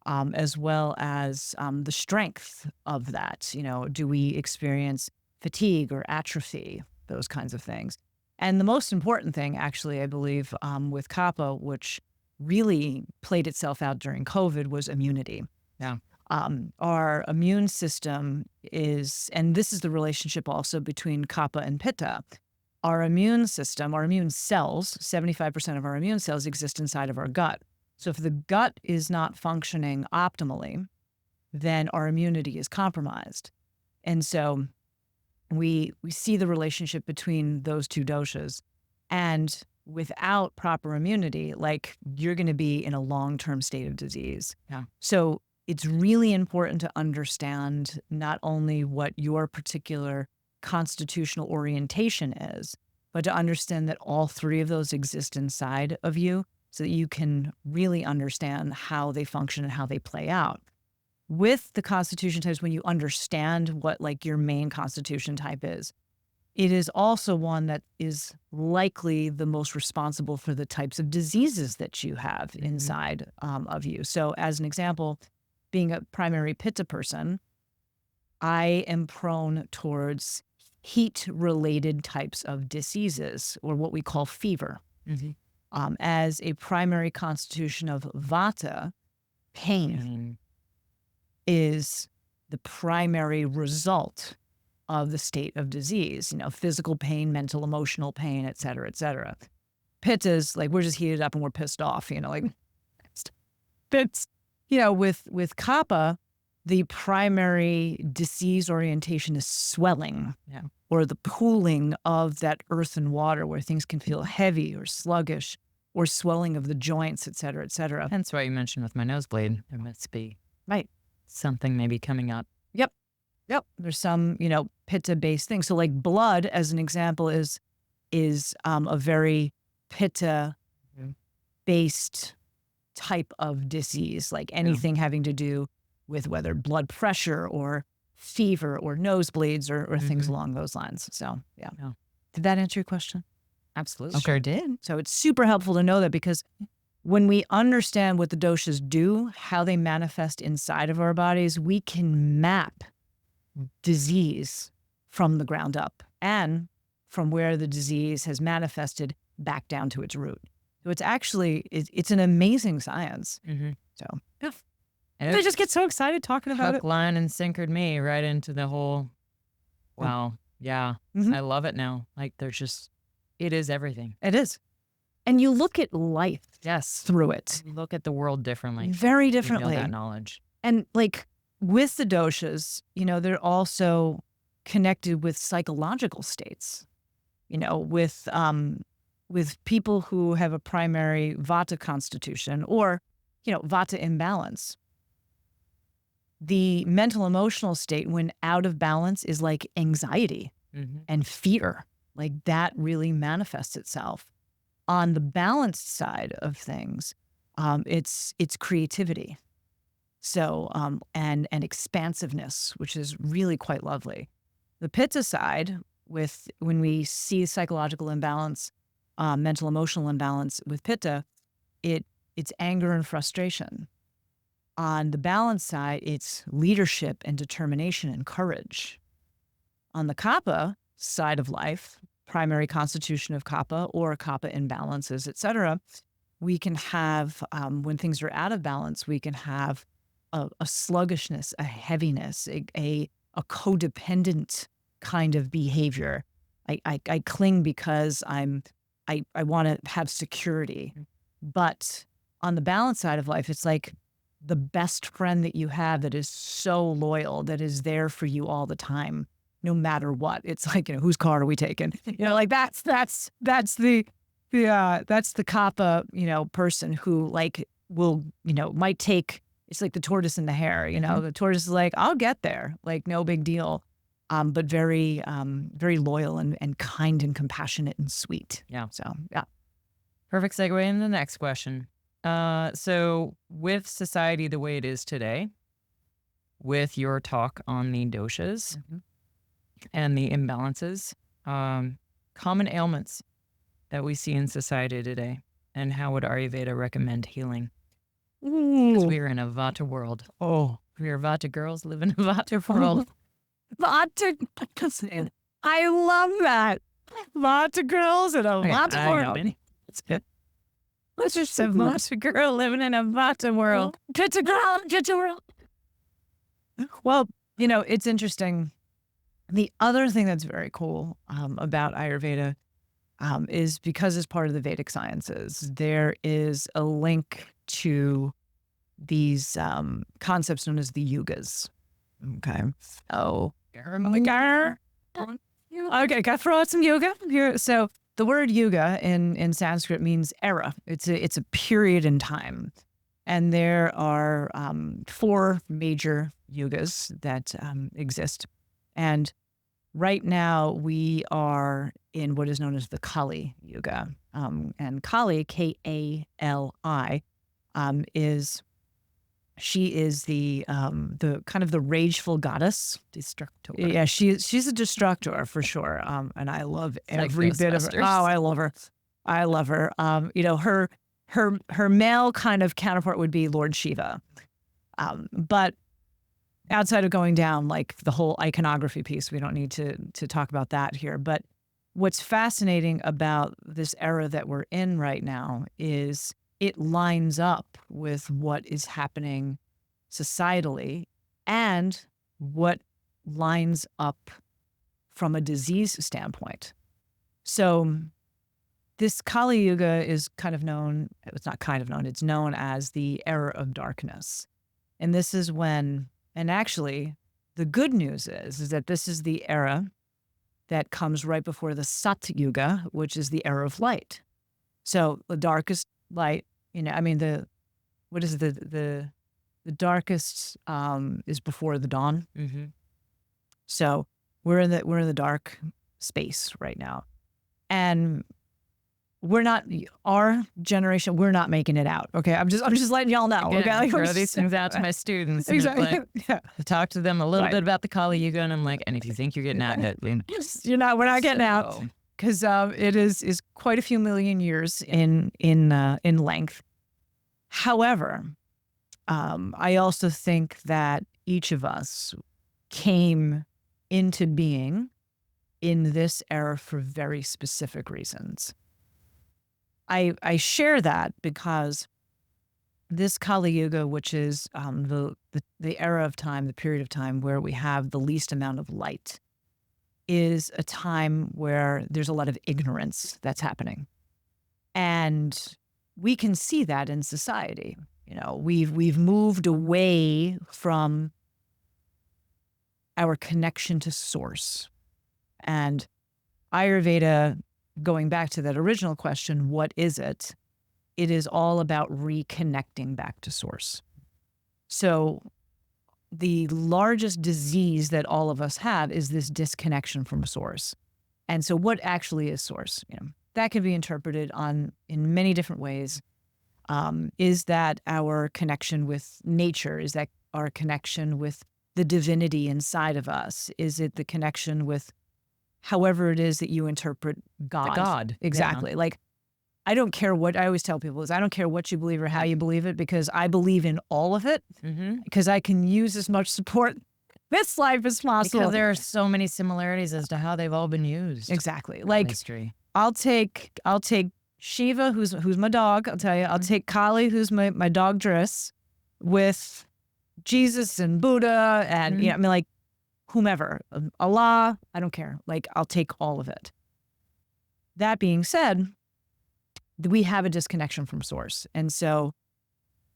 as well as the strength of that. You know, do we experience fatigue or atrophy, those kinds of things? And the most important thing, actually, I believe, with Kapha, which really played itself out during COVID, was immunity.
Yeah.
Our immune system is, and this is the relationship also between Kapha and Pitta. Our immune system, our immune cells, 75% of our immune cells exist inside of our gut. So if the gut is not functioning optimally, then our immunity is compromised. And so we see the relationship between those two doshas. And without proper immunity, like, you're going to be in a long-term state of disease.
Yeah.
So it's really important to understand not only what your particular constitutional orientation is, but to understand that all three of those exist inside of you so that you can really understand how they function and how they play out. With the constitution types, when you understand what like your main constitution type is, it is also one that is likely the most responsible for the types of diseases that you have inside of you. So as an example, being a primary Pitta person, I am prone towards heat-related types of diseases, or what we call fever.
Mm-hmm.
As a primary constitution of Vata, pain is the primary result of the state of disease, you know, physical pain, mental, emotional pain, et cetera, et cetera. Pitta is like, we're just heated up and we're pissed off, you know, like, it's, you know, with Kapha, the primary disease orientation is swelling, or the pooling of that earth and water, where things can feel heavy or sluggish, or swelling of the joints, et cetera, et cetera.
Hence why you mentioned with my nosebleed, there must be
Right.
something maybe coming up.
Yep. There's some, you know, Pitta-based things. So like blood, as an example, is a very Pitta-based type of disease, like anything having to do with whether blood pressure or fever or nosebleeds or things along those lines. So, yeah. Did that answer your question?
Absolutely.
Okay.
Sure did.
So it's super helpful to know that, because when we understand what the doshas do, how they manifest inside of our bodies, we can map disease from the ground up and from where the disease has manifested back down to its root. So it's actually, it's an amazing science. So, yeah.
And
I just get so excited talking about
hook,
it.
line, and sinkered me right into the whole, wow, Yeah.
Mhm.
I love it now. Like it is everything.
It is. And you look at life
Yes.
through it
You look at the world differently.
very
You know
differently.
that knowledge.
And like with the doshas, they're also connected with psychological states, with people who have a primary Vata constitution or, Vata imbalance. The mental emotional state when out of balance is like anxiety and fear. Like that really manifests itself. On the balanced side of things, it's creativity. So, and expansiveness, which is really quite lovely. The Pitta side, when we see psychological imbalance, mental emotional imbalance with Pitta, it's anger and frustration. On the balance side, it's leadership and determination and courage. On the Kapha side of life, primary constitution of Kapha or Kapha imbalances, etc., we can have, when things are out of balance, we can have a sluggishness, a heaviness, a codependent kind of behavior. I cling because I want to have security. But on the balance side of life, it's like the best friend that you have that is so loyal, that is there for you all the time, no matter what. It's like, whose car are we taking? Like that's the Kapha, person who like will, might take, it's like the tortoise and the hare, the tortoise is like, I'll get there, like no big deal. But very, very loyal and kind and compassionate and sweet.
Yeah.
So, yeah.
Perfect segue into the next question. So with society the way it is today, with your talk on the doshas and the imbalances, common ailments that we see in society today, and how would Ayurveda recommend healing? Because we are in a Vata world.
Oh.
We are Vata girls live in a Vata world.
Vata. I love that. Vata girls and a Vata world.
Let's just say Vata girl living in a Vata world.
Pitta girl, Pitta world. Well, it's interesting. The other thing that's very cool about Ayurveda is because it's part of the Vedic sciences, there is a link to these concepts known as the yugas. Okay. Oh. Okay, gotta throw out some yoga here. So the word yuga in Sanskrit means era. It's a period in time. And there are 4 major yugas that exist. And right now we are in what is known as the Kali Yuga. And Kali, Kali, she is the kind of the rageful goddess.
Destructor.
Yeah, she's a destructor for sure. And I love every bit of her.
Ghostbusters.
Oh, I love her. I love her. Her male kind of counterpart would be Lord Shiva. But outside of going down like the whole iconography piece, we don't need to talk about that here. But what's fascinating about this era that we're in right now is it lines up with what is happening societally and what lines up from a disease standpoint. So this Kali Yuga is it's known as the era of darkness. And this is when, and actually the good news is that this is the era that comes right before the Sat Yuga, which is the era of light. So the darkest light, the darkest is before the dawn.
Mm-hmm.
So we're in the dark space right now, and our generation, we're not making it out. Okay, I'm just letting y'all know.
Again,
Okay,
I throw these things out to my students.
Exactly.
I talk to them a little bit about the Kali Yuga, and I'm like, and if you think you're getting out of it,
we're not getting out, because it is quite a few million years in length. However, I also think that each of us came into being in this era for very specific reasons. I share that because this Kali Yuga, which is the era of time, the period of time where we have the least amount of light, is a time where there's a lot of ignorance that's happening. And we can see that in society. You know, we've moved away from our connection to source. And Ayurveda, going back to that original question, what is it? It is all about reconnecting back to source. So the largest disease that all of us have is this disconnection from source. And so what actually is source? You know, that can be interpreted in many different ways. Is that our connection with nature? Is that our connection with the divinity inside of us? Is it the connection with however it is that you interpret God?
The God.
Exactly.
Yeah.
Like, I don't care what I always tell people is I don't care what you believe or how you believe it, because I believe in all of it, because I can use as much support this life as possible.
Because there are so many similarities as to how they've all been used.
Exactly.
in
Like,
history.
I'll take Shiva, who's my dog. I'll tell you. I'll take Kali, who's my dog Driss, with Jesus and Buddha, and you know, I mean, like, whomever, Allah. I don't care. Like, I'll take all of it. That being said, we have a disconnection from source, and so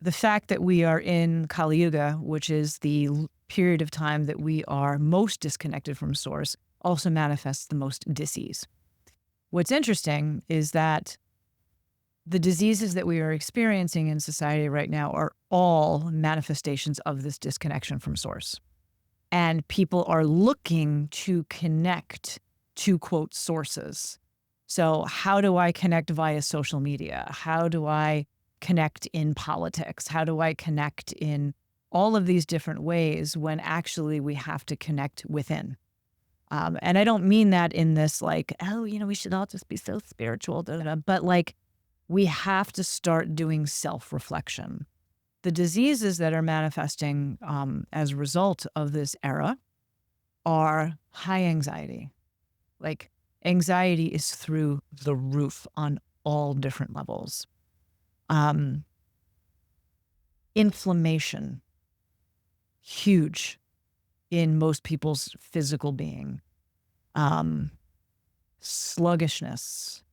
the fact that we are in Kali Yuga, which is the period of time that we are most disconnected from source, also manifests the most disease. What's interesting is that the diseases that we are experiencing in society right now are all manifestations of this disconnection from source. And people are looking to connect to, quote, sources. So how do I connect via social media? How do I connect in politics? How do I connect in all of these different ways when actually we have to connect within? And I don't mean that in this like, oh, you know, we should all just be so spiritual, but like, we have to start doing self-reflection. The diseases that are manifesting as a result of this era are high anxiety. Like, anxiety is through the roof on all different levels. Inflammation, huge in most people's physical being. Sluggishness.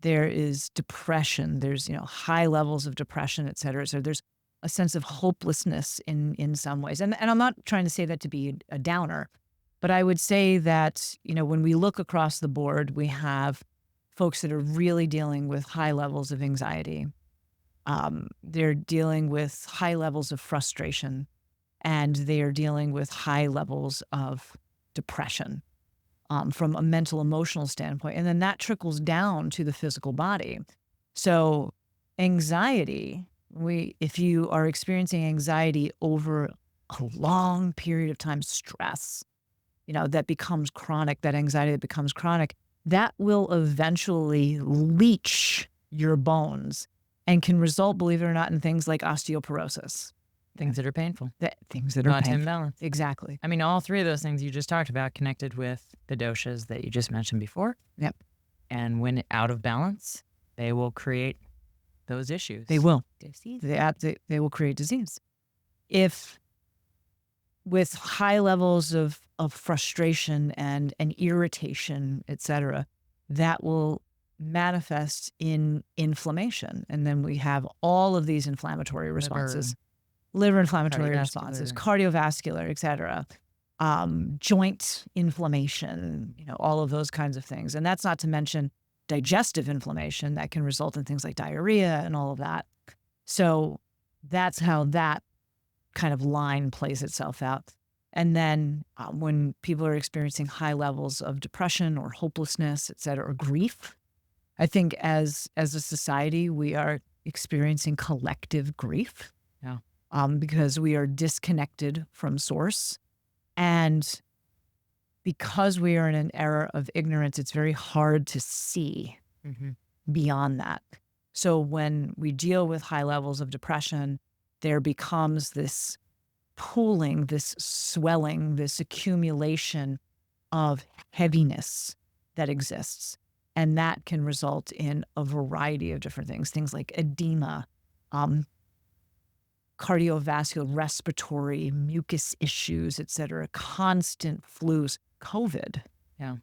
There is depression. There's, you know, high levels of depression, et cetera. So there's a sense of hopelessness in some ways. And I'm not trying to say that to be a downer, but I would say that, you know, when we look across the board, we have folks that are really dealing with high levels of anxiety. They're dealing with high levels of frustration, and they are dealing with high levels of depression from a mental, emotional standpoint. And then that trickles down to the physical body. So anxiety, if you are experiencing anxiety over a long period of time, stress, you know, that becomes chronic, that anxiety that becomes chronic, that will eventually leach your bones and can result, believe it or not, in things like osteoporosis.
Things that are painful.
Things that are
Not
painful.
imbalance.
Exactly.
I mean, all three of those things you just talked about connected with the doshas that you just mentioned before.
Yep.
And when out of balance, they will create those issues.
They will.
Disease.
They will create disease. If with high levels of frustration and liration, et cetera, that will manifest in inflammation. And then we have all of these inflammatory responses. Liver inflammatory responses, cardiovascular, et cetera, joint inflammation, you know, all of those kinds of things. And that's not to mention digestive inflammation that can result in things like diarrhea and all of that. So that's how that kind of line plays itself out. And then when people are experiencing high levels of depression or hopelessness, et cetera, or grief, I think as a society, we are experiencing collective grief.
Yeah.
Because we are disconnected from source. And because we are in an era of ignorance, it's very hard to see beyond that. So when we deal with high levels of depression, there becomes this pooling, this swelling, this accumulation of heaviness that exists. And that can result in a variety of different things like edema, cardiovascular, respiratory, mucus issues, et cetera, constant flus, COVID.
Yeah.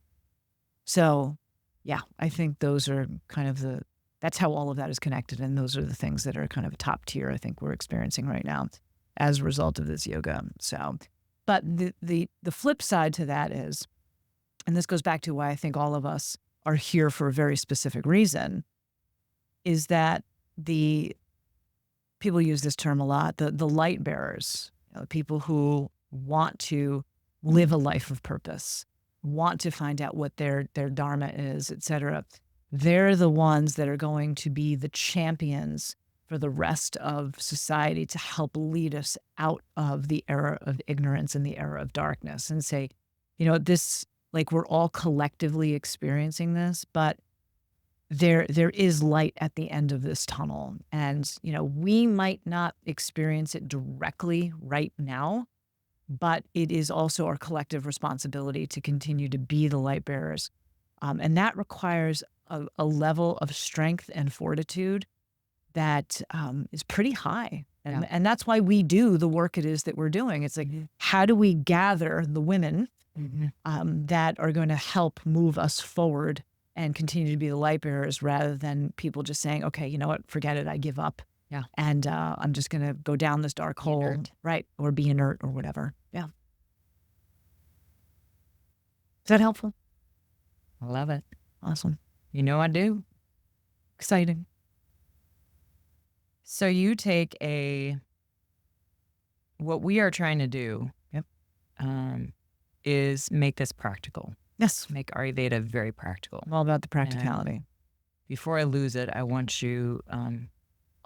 So yeah, I think those are kind of that's how all of that is connected. And those are the things that are kind of top tier, I think we're experiencing right now as a result of this yoga. So, but the flip side to that is, and this goes back to why I think all of us are here for a very specific reason, is that the people use this term a lot, the light bearers, people who want to live a life of purpose, want to find out what their dharma is, et cetera. They're the ones that are going to be the champions for the rest of society to help lead us out of the era of ignorance and the era of darkness and say, this, like, we're all collectively experiencing this, but there is light at the end of this tunnel. And, we might not experience it directly right now, but it is also our collective responsibility to continue to be the light bearers. And that requires a level of strength and fortitude that is pretty high. And that's why we do the work it is that we're doing. It's like, how do we gather the women that are going to help move us forward and continue to be the light bearers, rather than people just saying, okay, you know what, forget it, I give up.
Yeah.
And I'm just going to go down this dark hole.
Inert.
Right. Or be inert or whatever. Yeah. Is that helpful?
I love it.
Awesome.
I do.
Exciting.
So you take what we are trying to do is make this practical.
Yes.
Make Ayurveda very practical.
I'm all about the practicality.
Before I lose it, I want you,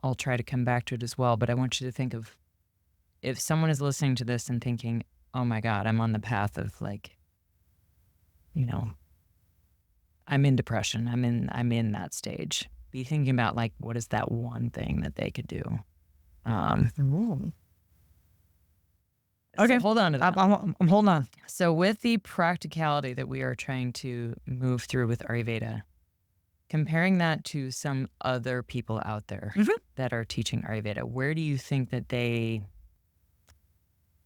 I'll try to come back to it as well, but I want you to think of, if someone is listening to this and thinking, oh my God, I'm on the path of, like, I'm in depression. I'm in that stage. Be thinking about, like, what is that one thing that they could do?
Okay.
So hold on to that.
I'm holding on.
So with the practicality that we are trying to move through with Ayurveda, comparing that to some other people out there that are teaching Ayurveda, where do you think that they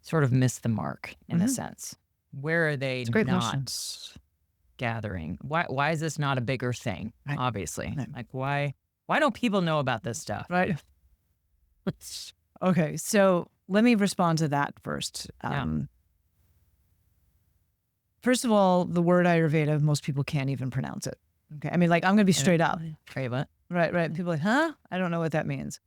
sort of miss the mark in a sense? Where are they
Great
not
question.
gathering? Why is this not a bigger thing?
Right.
Obviously,
Right.
like why don't people know about this stuff?
Right. Okay. So let me respond to that first. First of all, the word Ayurveda, most people can't even pronounce it. Okay. I mean, like, I'm going to be straight up.
What?
Right. People are like, huh? I don't know what that means.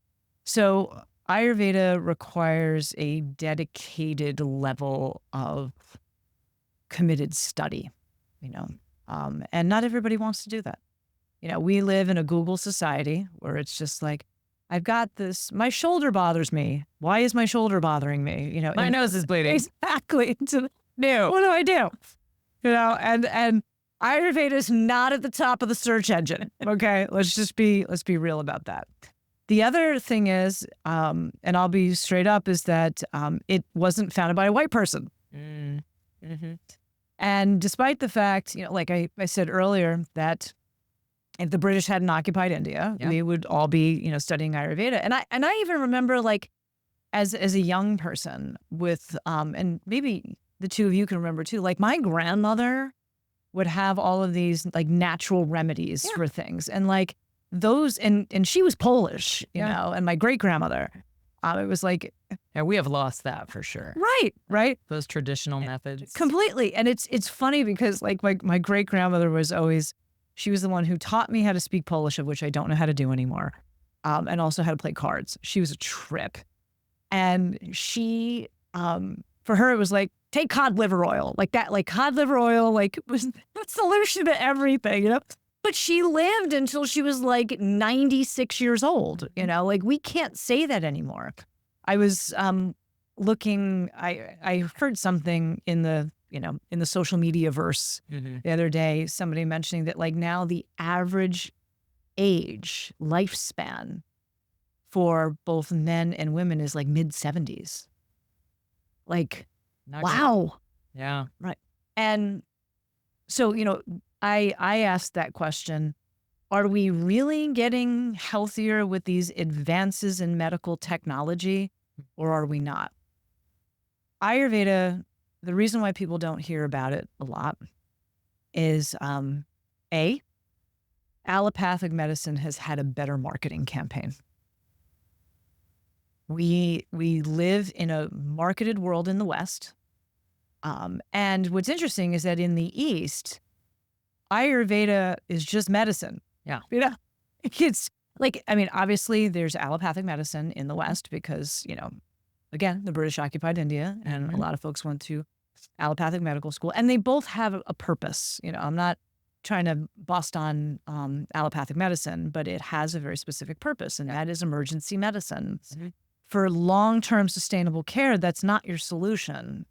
So Ayurveda requires a dedicated level of committed study, and not everybody wants to do that. We live in a Google society where it's just like, I've got this, my shoulder bothers me. Why is my shoulder bothering me?
My nose is bleeding.
Exactly. No. What do I do? And Ayurveda is not at the top of the search engine. Okay. Let's be real about that. The other thing is, and I'll be straight up, is that it wasn't founded by a white person. And despite the fact, like I said earlier, that if the British hadn't occupied India, we would all be, studying Ayurveda. And I even remember, like, as a young person with, and maybe the two of you can remember too, like, my grandmother would have all of these, like, natural remedies for things. And, like, those, and she was Polish, you know, and my great grandmother, it was like,
yeah, we have lost that for sure.
Right.
Those traditional methods.
Completely. And it's funny because, like, my great grandmother was always, she was the one who taught me how to speak Polish, of which I don't know how to do anymore, and also how to play cards. She was a trip. And she, for her, it was like, take cod liver oil. Like that, like cod liver oil, like, was the solution to everything, But she lived until she was like 96 years old, like, we can't say that anymore. I was looking, I heard something in the social media verse the other day, somebody mentioning that, like, now the average age lifespan for both men and women is like mid-70s. Like, wow.
Yeah.
Right. And so, I asked that question, are we really getting healthier with these advances in medical technology, or are we not? Ayurveda, the reason why people don't hear about it a lot is Allopathic medicine has had a better marketing campaign. We live in a marketed world in the West. And what's interesting is that in the East, Ayurveda is just medicine.
Yeah.
You know, it's like, I mean, obviously there's allopathic medicine in the West because, you know, again, the British occupied India and a lot of folks went to allopathic medical school, and they both have a purpose. You know, I'm not trying to bust on allopathic medicine, but it has a very specific purpose, and that is emergency medicine. For long-term sustainable care, that's not your solution.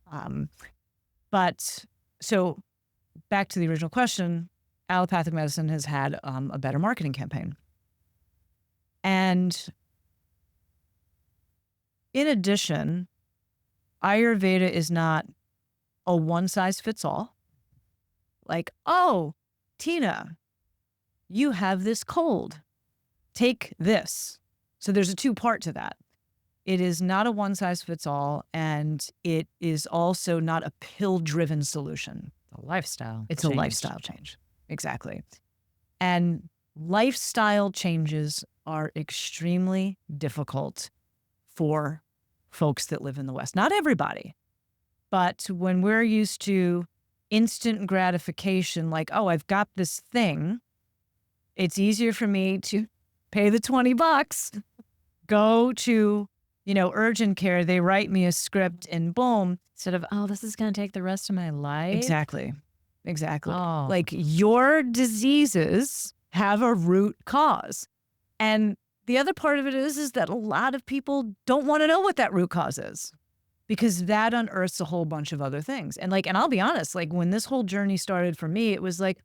But so back to the original question, allopathic medicine has had a better marketing campaign. And in addition, Ayurveda is not a one-size-fits-all. Like, oh, Tina, you have this cold. Take this. So there's a two-part to that. It is not a one-size-fits-all, and it is also not a pill-driven solution.
A lifestyle.
It's a lifestyle change. Exactly. And lifestyle changes are extremely difficult for folks that live in the West. Not everybody, but when we're used to instant gratification, like, oh, I've got this thing, it's easier for me to pay the $20, go to, you know, urgent care, they write me a script and boom.
Instead of, oh, this is going to take the rest of my life.
Exactly.
Oh.
Like, your diseases have a root cause. And the other part of it is that a lot of people don't want to know what that root cause is, because that unearths a whole bunch of other things. And like, and I'll be honest, like when this whole journey started for me, it was like,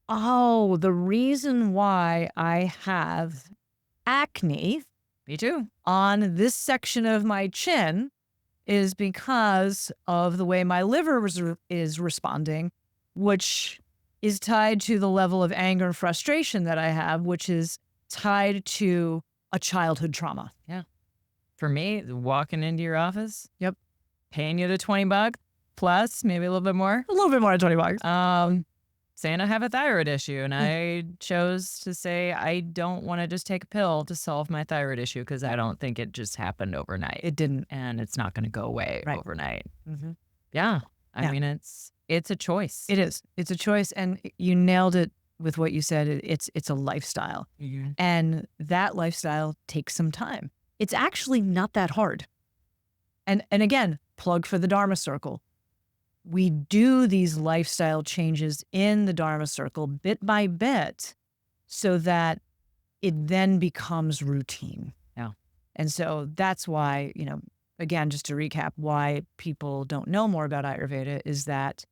oh, the reason why I have acne,
Me too.
on this section of my chin is because of the way my liver is responding, which is tied to the level of anger and frustration that I have, which is tied to a childhood trauma.
For me, walking into your office.
Yep.
Paying you the $20 plus, maybe a little bit more.
A little bit more than $20.
Saying I have a thyroid issue, and I chose to say I don't want to just take a pill to solve my thyroid issue because I don't think it just happened overnight.
It didn't.
And it's not going to go away
Right.
overnight.
Mm-hmm.
Yeah. I
Yeah.
mean, it's a choice.
It is. It's a choice. And you nailed it with what you said. It's a lifestyle.
Mhm.
And that lifestyle takes some time. It's actually not that hard. And again, plug for the Dharma Circle. We do these lifestyle changes in the Dharma Circle bit by bit so that it then becomes routine.
Yeah.
And so that's why, you know, again, just to recap, why people don't know more about Ayurveda is that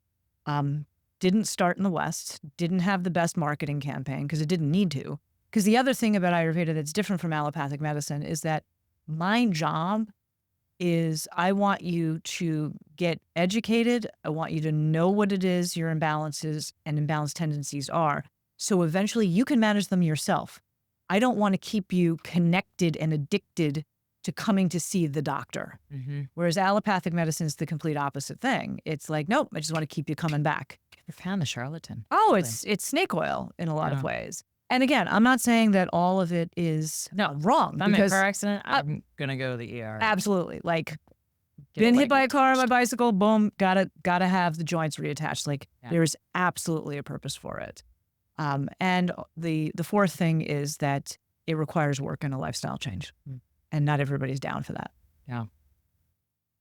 didn't start in the West, didn't have the best marketing campaign because it didn't need to. Because the other thing about Ayurveda that's different from allopathic medicine is that my job is I want you to get educated. I want you to know what it is your imbalances and imbalanced tendencies are. So eventually you can manage them yourself. I don't want to keep you connected and addicted to coming to see the doctor.
Mm-hmm.
Whereas allopathic medicine is the complete opposite thing. It's like, nope, I just want to keep you coming back.
You found the charlatan.
Oh, it's snake oil in a lot of
Yeah.
ways. And again, I'm not saying that all of it is wrong.
If I'm in a
because
car accident, I'm going to go to the ER.
absolutely, like
Get
been
a
hit by a
leg
car on my
touched.
bicycle, boom, gotta have the joints reattached. Like
Yeah.
there's absolutely a purpose for it. And the fourth thing is that it requires work and a lifestyle change.
Mm.
And not everybody's down for that.
Yeah.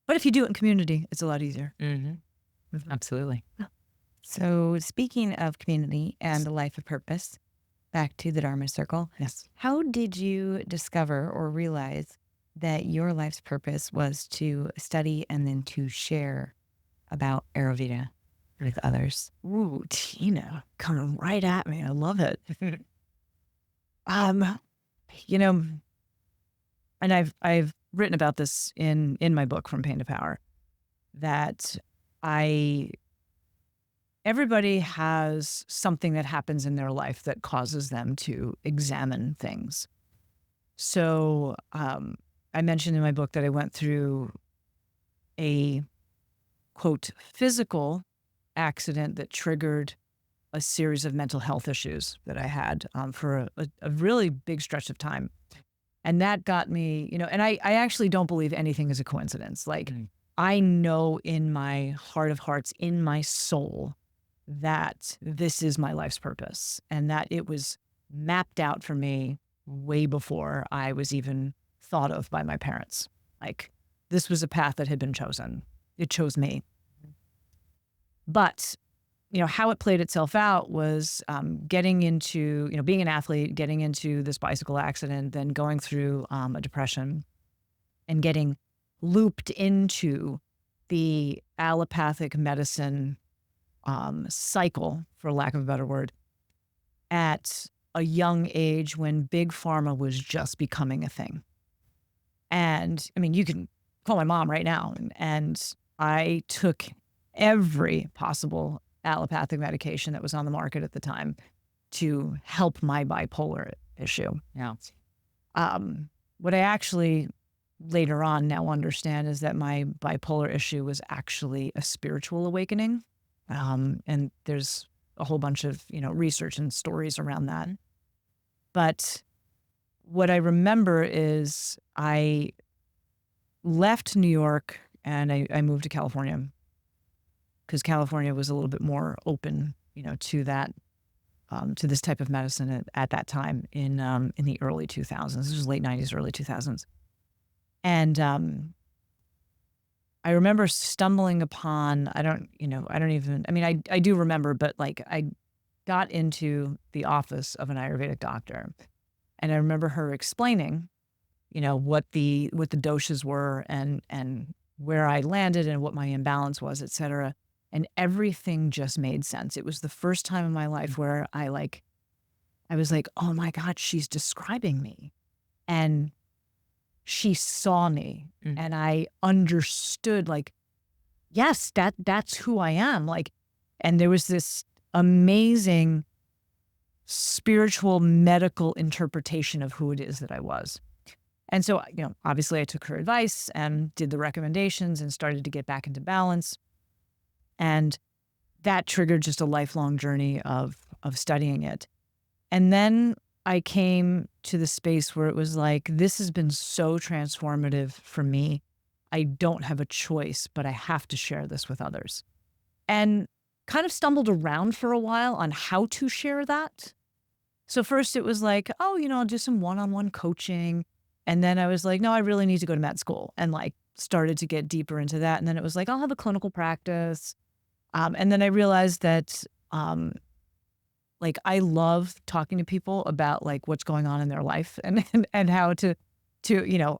But if you do it in community, it's a lot easier.
Mm-hmm. Absolutely.
So speaking of community and a life of purpose, back to the Dharma Circle.
Yes.
How did you discover or realize that your life's purpose was to study and then to share about Ayurveda with others?
Ooh, Tina, coming right at me. I love it. You know, and I've written about this in my book From Pain to Power, that everybody has something that happens in their life that causes them to examine things. So I mentioned in my book that I went through a, quote, physical accident that triggered a series of mental health issues that I had for a really big stretch of time. And that got me, and I actually don't believe anything is a coincidence. Like, I know in my heart of hearts, in my soul, that this is my life's purpose and that it was mapped out for me way before I was even thought of by my parents. Like, this was a path that had been chosen. It chose me. But, how it played itself out was getting into, being an athlete, getting into this bicycle accident, then going through a depression and getting looped into the allopathic medicine cycle, for lack of a better word, at a young age when big pharma was just becoming a thing. And I mean, you can call my mom right now, and I took every possible allopathic medication that was on the market at the time to help my bipolar issue.
Yeah.
What I actually later on now understand is that my bipolar issue was actually a spiritual awakening. And there's a whole bunch of, research and stories around that. But what I remember is I left New York and I moved to California because California was a little bit more open, to that, to this type of medicine at that time in the early 2000s. This was late 90s, early 2000s. And I remember stumbling upon, I do remember, but like I got into the office of an Ayurvedic doctor, and I remember her explaining, what the doshas were and where I landed and what my imbalance was, et cetera. And everything just made sense. It was the first time in my life where I was like, oh my God, she's describing me. And she saw me and I understood, like, yes, that's who I am. Like, and there was this amazing spiritual medical interpretation of who it is that I was. And so, obviously I took her advice and did the recommendations and started to get back into balance. And that triggered just a lifelong journey of studying it. And then I came to the space where it was like, this has been so transformative for me. I don't have a choice, but I have to share this with others. And kind of stumbled around for a while on how to share that. So first it was like, oh, I'll do some one-on-one coaching. And then I was like, no, I really need to go to med school, and like started to get deeper into that. And then it was like, I'll have a clinical practice. And then I realized that like I love talking to people about like what's going on in their life and how to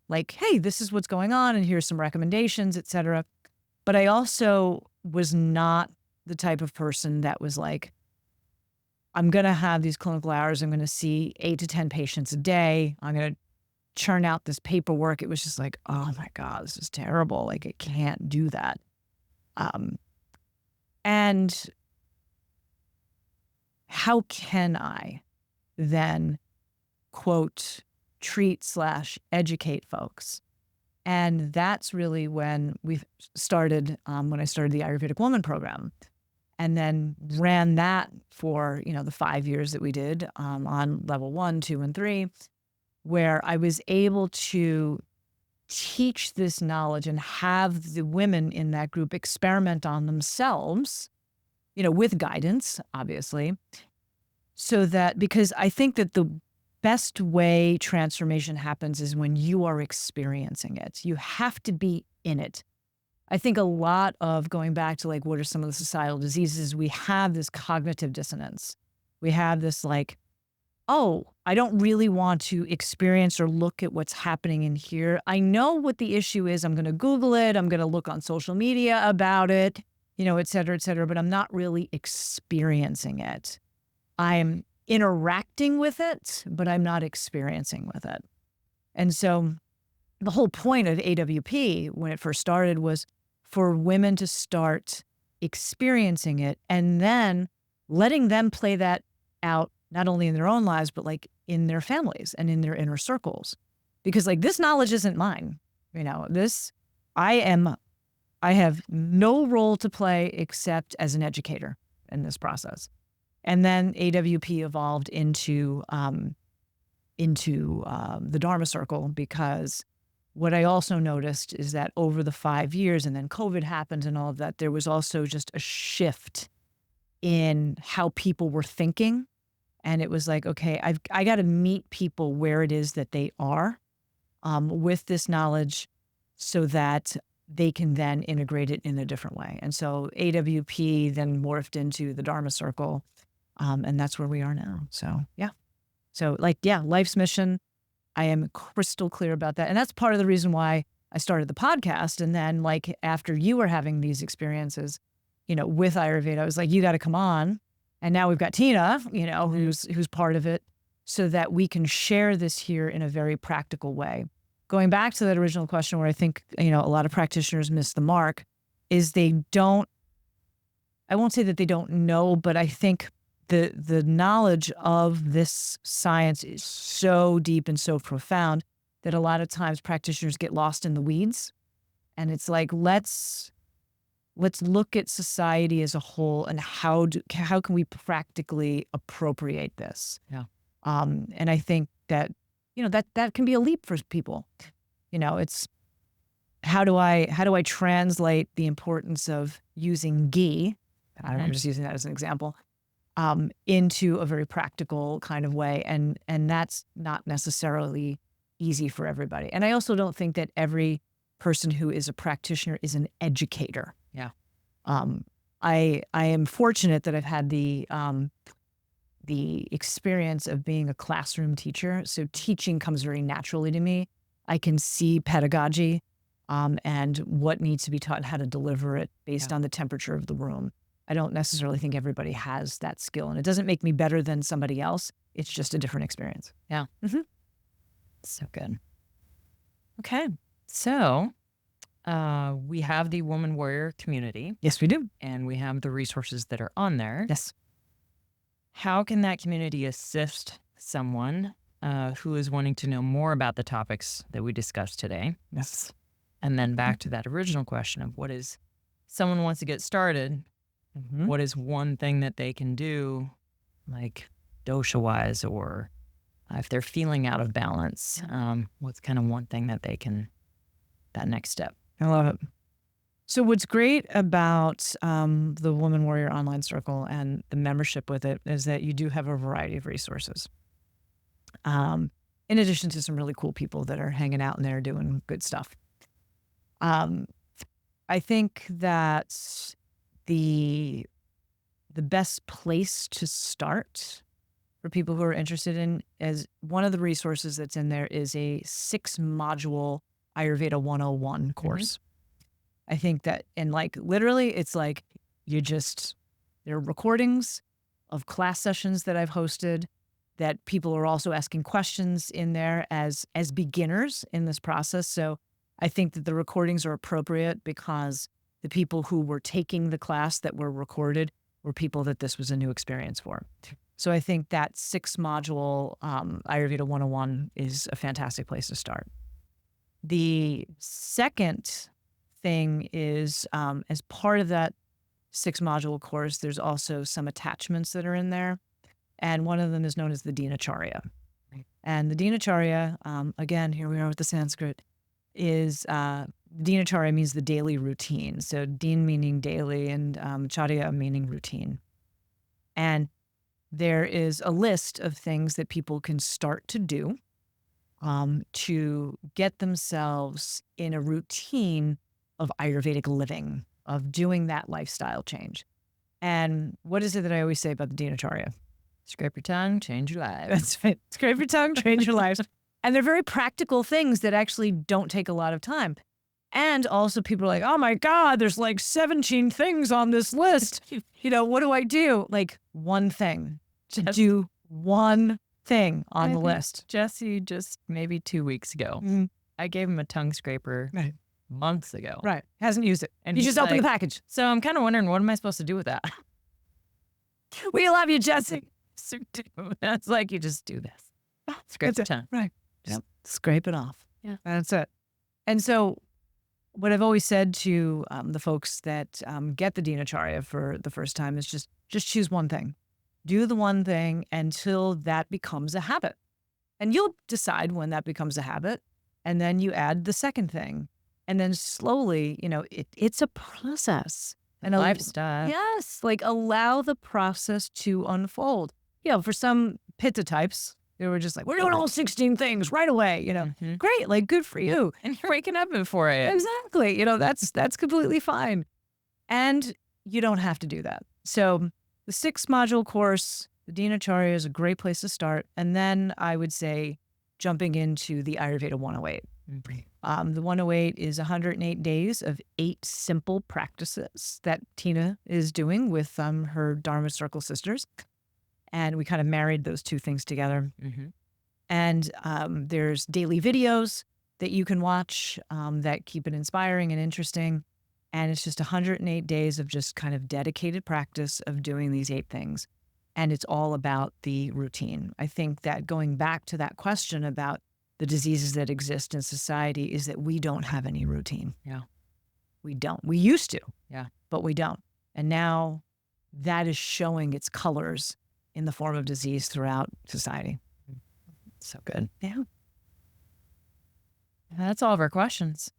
like, hey, this is what's going on and here's some recommendations, et cetera. But I also was not the type of person that was like, I'm going to have these clinical hours. I'm going to see 8 to 10 patients a day. I'm going to churn out this paperwork. It was just like, oh my God, this is terrible. Like I can't do that. And how can I then, quote, treat/educate folks? And that's really when we started, when I started the Ayurvedic Woman program, and then ran that for, the 5 years that we did on level 1, 2, and 3, where I was able to teach this knowledge and have the women in that group experiment on themselves, with guidance, obviously, so that, because I think that the best way transformation happens is when you are experiencing it. You have to be in it. I think a lot of going back to like, what are some of the societal diseases? We have this cognitive dissonance. We have this like, oh, I don't really want to experience or look at what's happening in here. I know what the issue is. I'm going to Google it. I'm going to look on social media about it, et cetera, but I'm not really experiencing it. I'm interacting with it, but I'm not experiencing with it. And so the whole point of AWP when it first started was for women to start experiencing it and then letting them play that out, not only in their own lives, but like in their families and in their inner circles. Because like this knowledge isn't mine, I have no role to play except as an educator in this process. And then AWP evolved into the Dharma Circle, because what I also noticed is that over the 5 years, and then COVID happened and all of that, there was also just a shift in how people were thinking. And it was like, okay, I got to meet people where it is that they are with this knowledge so that they can then integrate it in a different way. And so AWP then morphed into the Dharma Circle, and that's where we are now. So, yeah. So, life's mission, I am crystal clear about that. And that's part of the reason why I started the podcast. And then, after you were having these experiences, with Ayurveda, I was like, you got to come on. And now we've got Tina, who's part of it, so that we can share this here in a very practical way. Going back to that original question where I think, a lot of practitioners miss the mark, is I won't say that they don't know, but I think the knowledge of this science is so deep and so profound that a lot of times practitioners get lost in the weeds. And it's like, let's look at society as a whole and how can we practically appropriate this?
Yeah.
And I think that, that can be a leap for people. It's how do I translate the importance of using ghee? I'm just using that as an example, into a very practical kind of way. And that's not necessarily easy for everybody. And I also don't think that every person who is a practitioner is an educator.
Yeah.
I am fortunate that I've had the experience of being a classroom teacher. So teaching comes very naturally to me. I can see pedagogy, and what needs to be taught and how to deliver it based on the temperature of the room. I don't necessarily think everybody has that skill, and it doesn't make me better than somebody else. It's just a different experience.
Yeah.
Mm-hmm.
So good. Okay. So we have the Woman Warrior community.
Yes, we do.
And we have the resources that are on there.
Yes.
How can that community assist someone who is wanting to know more about the topics that we discussed today?
Yes.
And then back to that original question of what is someone wants to get started, what is one thing that they can do, like dosha-wise, or if they're feeling out of balance, what's kind of one thing that they can, that next step?
I love it. So what's great about the Woman Warrior Online Circle and the membership with it is that you do have a variety of resources. In addition to some really cool people that are hanging out in there doing good stuff. I think that the best place to start for people who are interested in, as one of the resources that's in there, is a 6-module Ayurveda 101 course. I think that, and literally it's there are recordings of class sessions that I've hosted, that people are also asking questions in there as beginners in this process. So I think that the recordings are appropriate because the people who were taking the class that were recorded were people that this was a new experience for. So I think that 6-module Ayurveda 101 is a fantastic place to start. The second thing is, as part of that 6-module course, there's also some attachments that are in there. And one of them is known as the Dinacharya. And the Dinacharya, again, here we are with the Sanskrit, is Dinacharya means the daily routine. So din meaning daily and charya meaning routine. And there is a list of things that people can start to do to get themselves in a routine of Ayurvedic living, of doing that lifestyle change. And what is it that I always say about the Dinacharya?
Scrape your tongue, change your life.
That's right. Scrape your tongue, change your lives. And they're very practical things that actually don't take a lot of time. And also people are like, oh my God, there's 17 things on this list. What do I do? One thing. Do one thing on the list.
Jesse, just maybe 2 weeks ago, I gave him a tongue scraper months ago.
Right. Hasn't used it.
And
you just opened the package.
So I'm kind of wondering, what am I supposed to do with that?
We love you, Jesse.
That's you just do this. Scrape the tongue.
Right.
Just
scrape it off.
Yeah.
That's it. And so what I've always said to the folks that get the Dinacharya for the first time is just choose one thing. do the one thing until that becomes a habit. And you'll decide when that becomes a habit. And then you add the second thing. And then slowly, it's a process. And
Lifestyle.
Yes. Like allow the process to unfold. For some Pitta types, they were just like, we're doing all 16 things right away. Great. Like, good for you.
And you're waking up before it.
Exactly. That's completely fine. And you don't have to do that. So the 6-module course, the Dinacharya is a great place to start. And then I would say jumping into the Ayurveda 108. The 108 is 108 days of 8 simple practices that Tina is doing with her Dharma Circle sisters. And we kind of married those two things together. And there's daily videos that you can watch that keep it inspiring and interesting. And it's just 108 days of just kind of dedicated practice of doing these 8 things. And it's all about the routine. I think that going back to that question about the diseases that exist in society is that we don't have any routine.
Yeah.
We don't. We used to.
Yeah.
But we don't. And now that is showing its colors in the form of disease throughout society.
So good.
Yeah.
That's all of our questions.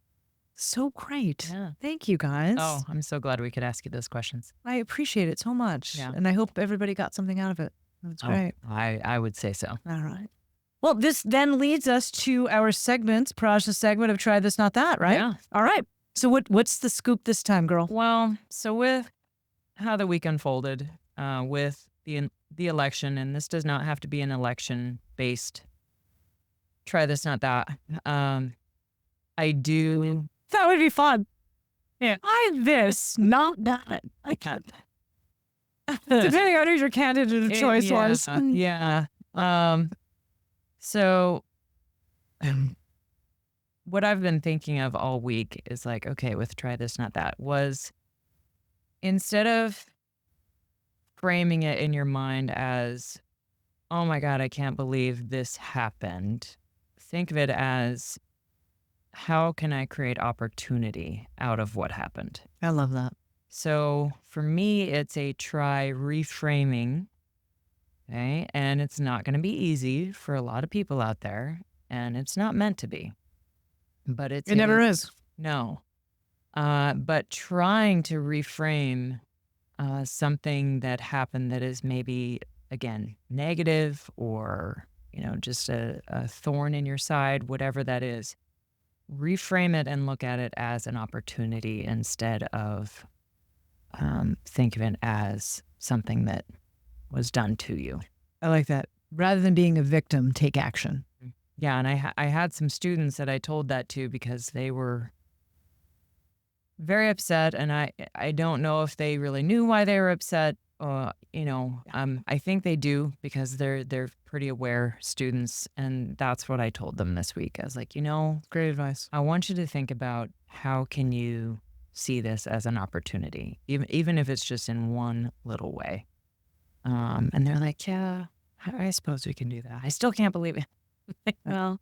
So great.
Yeah.
Thank you, guys.
Oh, I'm so glad we could ask you those questions.
I appreciate it so much.
Yeah.
And I hope everybody got something out of it. That's great.
I would say so.
All right. Well, this then leads us to our segment, Prajna's segment of Try This, Not That, right?
Yeah.
All right. So what's the scoop this time, girl?
Well, so with how the week unfolded, with the election, and this does not have to be an election-based Try This, Not That. I do.
That would be fun. Yeah. Try this, not that. I can't. Depending on who your candidate of choice was.
Yeah. So what I've been thinking of all week is like, okay, with Try This, Not That, was instead of framing it in your mind as, oh my God, I can't believe this happened, think of it as, how can I create opportunity out of what happened?
I love that.
So for me, it's a try reframing. Okay. And it's not going to be easy for a lot of people out there. And it's not meant to be. But it
never is.
No. But trying to reframe something that happened that is maybe, again, negative or, just a thorn in your side, whatever that is, reframe it and look at it as an opportunity instead of think of it as something that was done to you.
I like that. Rather than being a victim, take action.
Yeah, and I had some students that I told that to because they were very upset, and I don't know if they really knew why they were upset. I think they do because they're pretty aware students, and that's what I told them this week. I was like,
great advice.
I want you to think about how can you see this as an opportunity, even if it's just in one little way. And they're like, yeah, I suppose we can do that. I still can't believe it. Well,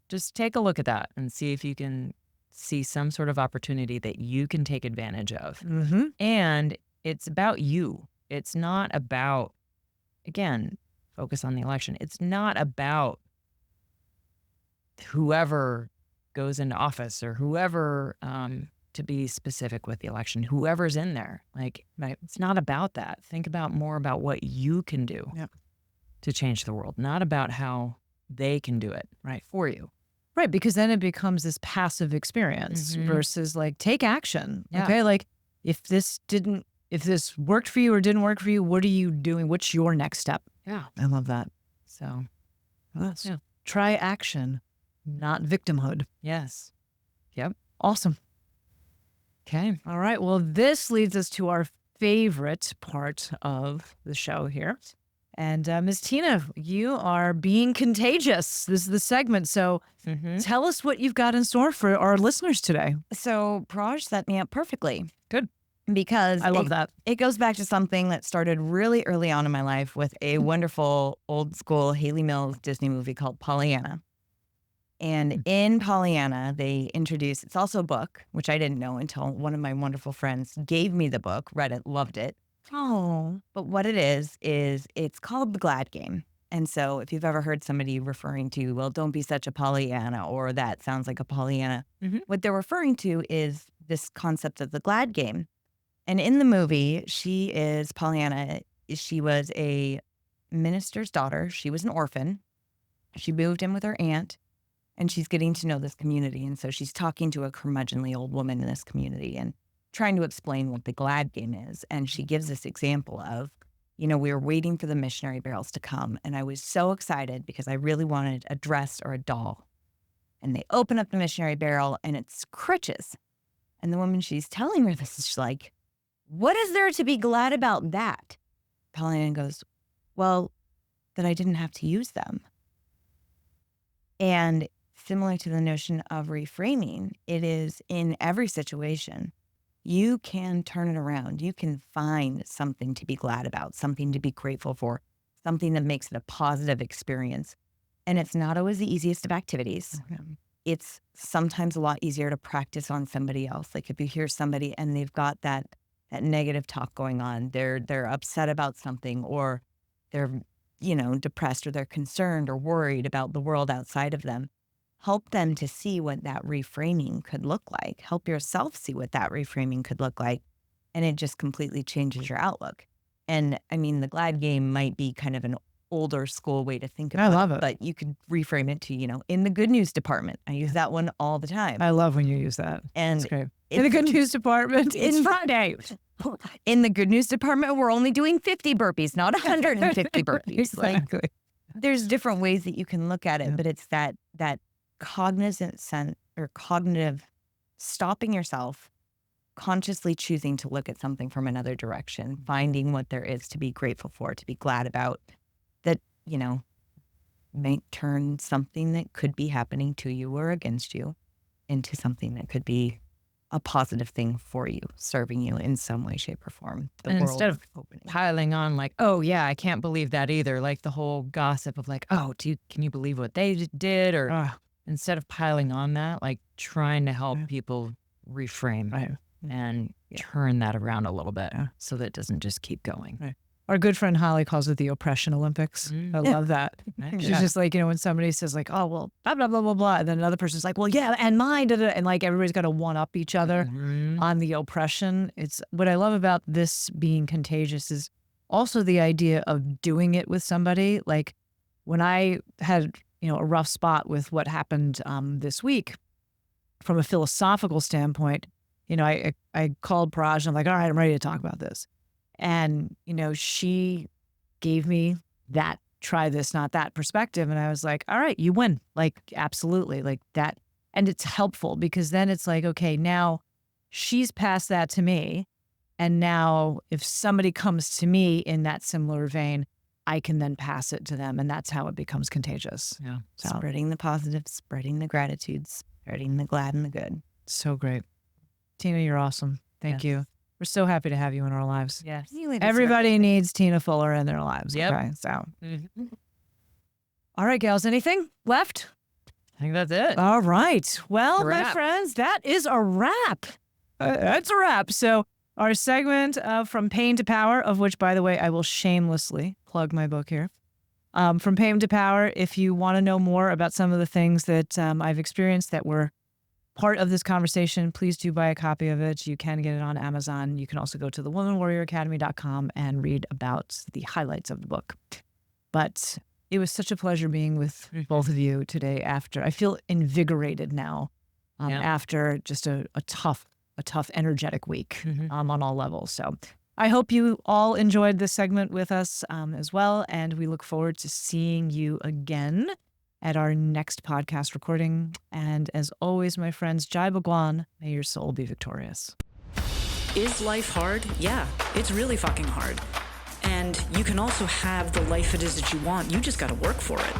just take a look at that and see if you can see some sort of opportunity that you can take advantage of.
Mm-hmm.
And it's about you. It's not about, again, focus on the election. It's not about whoever goes into office or whoever, to be specific with the election, whoever's in there. Like, it's not about that. Think about more about what you can do to change the world, not about how they can do it for you.
Right, because then it becomes this passive experience versus like take action.
Yeah.
Okay, like if this worked for you or didn't work for you, what are you doing? What's your next step?
Yeah.
I love that.
So,
Yes.
Yeah.
Try action, not victimhood.
yes. Yep.
Awesome.
Okay.
All right. Well, this leads us to our favorite part of the show here. And Ms. Tina, you are being contagious. This is the segment. So tell us what you've got in store for our listeners today.
So Praj set me up perfectly.
Good.
Because
I love that.
It goes back to something that started really early on in my life with a wonderful old school Haley Mills Disney movie called Pollyanna. And in Pollyanna, they it's also a book, which I didn't know until one of my wonderful friends gave me the book, read it, loved it. Oh. But what it is it's called the Glad game. And so if you've ever heard somebody referring to, well, don't be such a Pollyanna, or that sounds like a Pollyanna, what they're referring to is this concept of the Glad game. And in the movie, she is Pollyanna. She was a minister's daughter. She was an orphan. She moved in with her aunt, and she's getting to know this community. And so she's talking to a curmudgeonly old woman in this community and trying to explain what the Glad game is. And she gives this example of, we were waiting for the missionary barrels to come. And I was so excited because I really wanted a dress or a doll. And they open up the missionary barrel, and it's crutches. And the woman, she's telling her this, she's like, what is there to be glad about that? Pollyanna goes, well, that I didn't have to use them. And similar to the notion of reframing, it is in every situation, you can turn it around. You can find something to be glad about, something to be grateful for, something that makes it a positive experience. And it's not always the easiest of activities.
Okay.
It's sometimes a lot easier to practice on somebody else. Like if you hear somebody and they've got that negative talk going on, they're upset about something, or they're, depressed, or they're concerned or worried about the world outside of them. Help them to see what that reframing could look like. Help yourself see what that reframing could look like. And it just completely changes your outlook. And I mean, the Glad game might be kind of an older school way to think about
I love it.
But you could reframe it to, in the good news department. I use that one all the time.
I love when you use that.
And
It's great. In the good news department, it's Friday.
In the good news department, we're only doing 50 burpees, not 150 burpees.
Exactly.
Like, there's different ways that you can look at it, but it's that cognizant sense, or cognitive, stopping yourself, consciously choosing to look at something from another direction, finding what there is to be grateful for, to be glad about, that, might turn something that could be happening to you or against you into something that could be a positive thing for you, serving you in some way, shape, or form.
And instead of piling on like, oh yeah, I can't believe that either. Like the whole gossip of like, oh, can you believe what they did? Or instead of piling on that, like trying to help people reframe and turn that around a little bit so that it doesn't just keep going.
Right. Our good friend Holly calls it the oppression Olympics. I love that. She's just like, when somebody says like, oh, well, blah, blah, blah, blah, blah. And then another person's like, well, yeah, and mine, da, da, and like everybody's got to one up each other on the oppression. It's what I love about this being contagious is also the idea of doing it with somebody. Like when I had, a rough spot with what happened this week from a philosophical standpoint, I called Prajna. I'm like, all right, I'm ready to talk about this. And, she gave me that try this, not that perspective. And I was like, all right, you win. Like, absolutely. Like that. And it's helpful because then it's like, okay, now she's passed that to me. And now if somebody comes to me in that similar vein, I can then pass it to them. And that's how it becomes contagious.
Yeah.
So, spreading the positive, spreading the gratitude, spreading the glad and the good.
So great. Tina, you're awesome. Thank you. We're so happy to have you in our lives.
Yes.
Everybody needs Tina Fuller in their lives.
Yep.
Okay, so. All right, gals, anything left?
I think that's it.
All right. Well, my friends, that is a wrap. That's a wrap. So our segment From Pain to Power, of which, by the way, I will shamelessly plug my book here. From Pain to Power, if you want to know more about some of the things that I've experienced that were part of this conversation, please do buy a copy of it. You can get it on Amazon. You can also go to thewomanwarrioracademy.com and read about the highlights of the book. But it was such a pleasure being with both of you today. I feel invigorated now after just a tough, energetic week on all levels. So I hope you all enjoyed this segment with us as well. And we look forward to seeing you again at our next podcast recording. And as always, my friends, Jai Bhagwan, may your soul be victorious.
Is life hard? Yeah, it's really fucking hard. And you can also have the life it is that you want. You just got to work for it.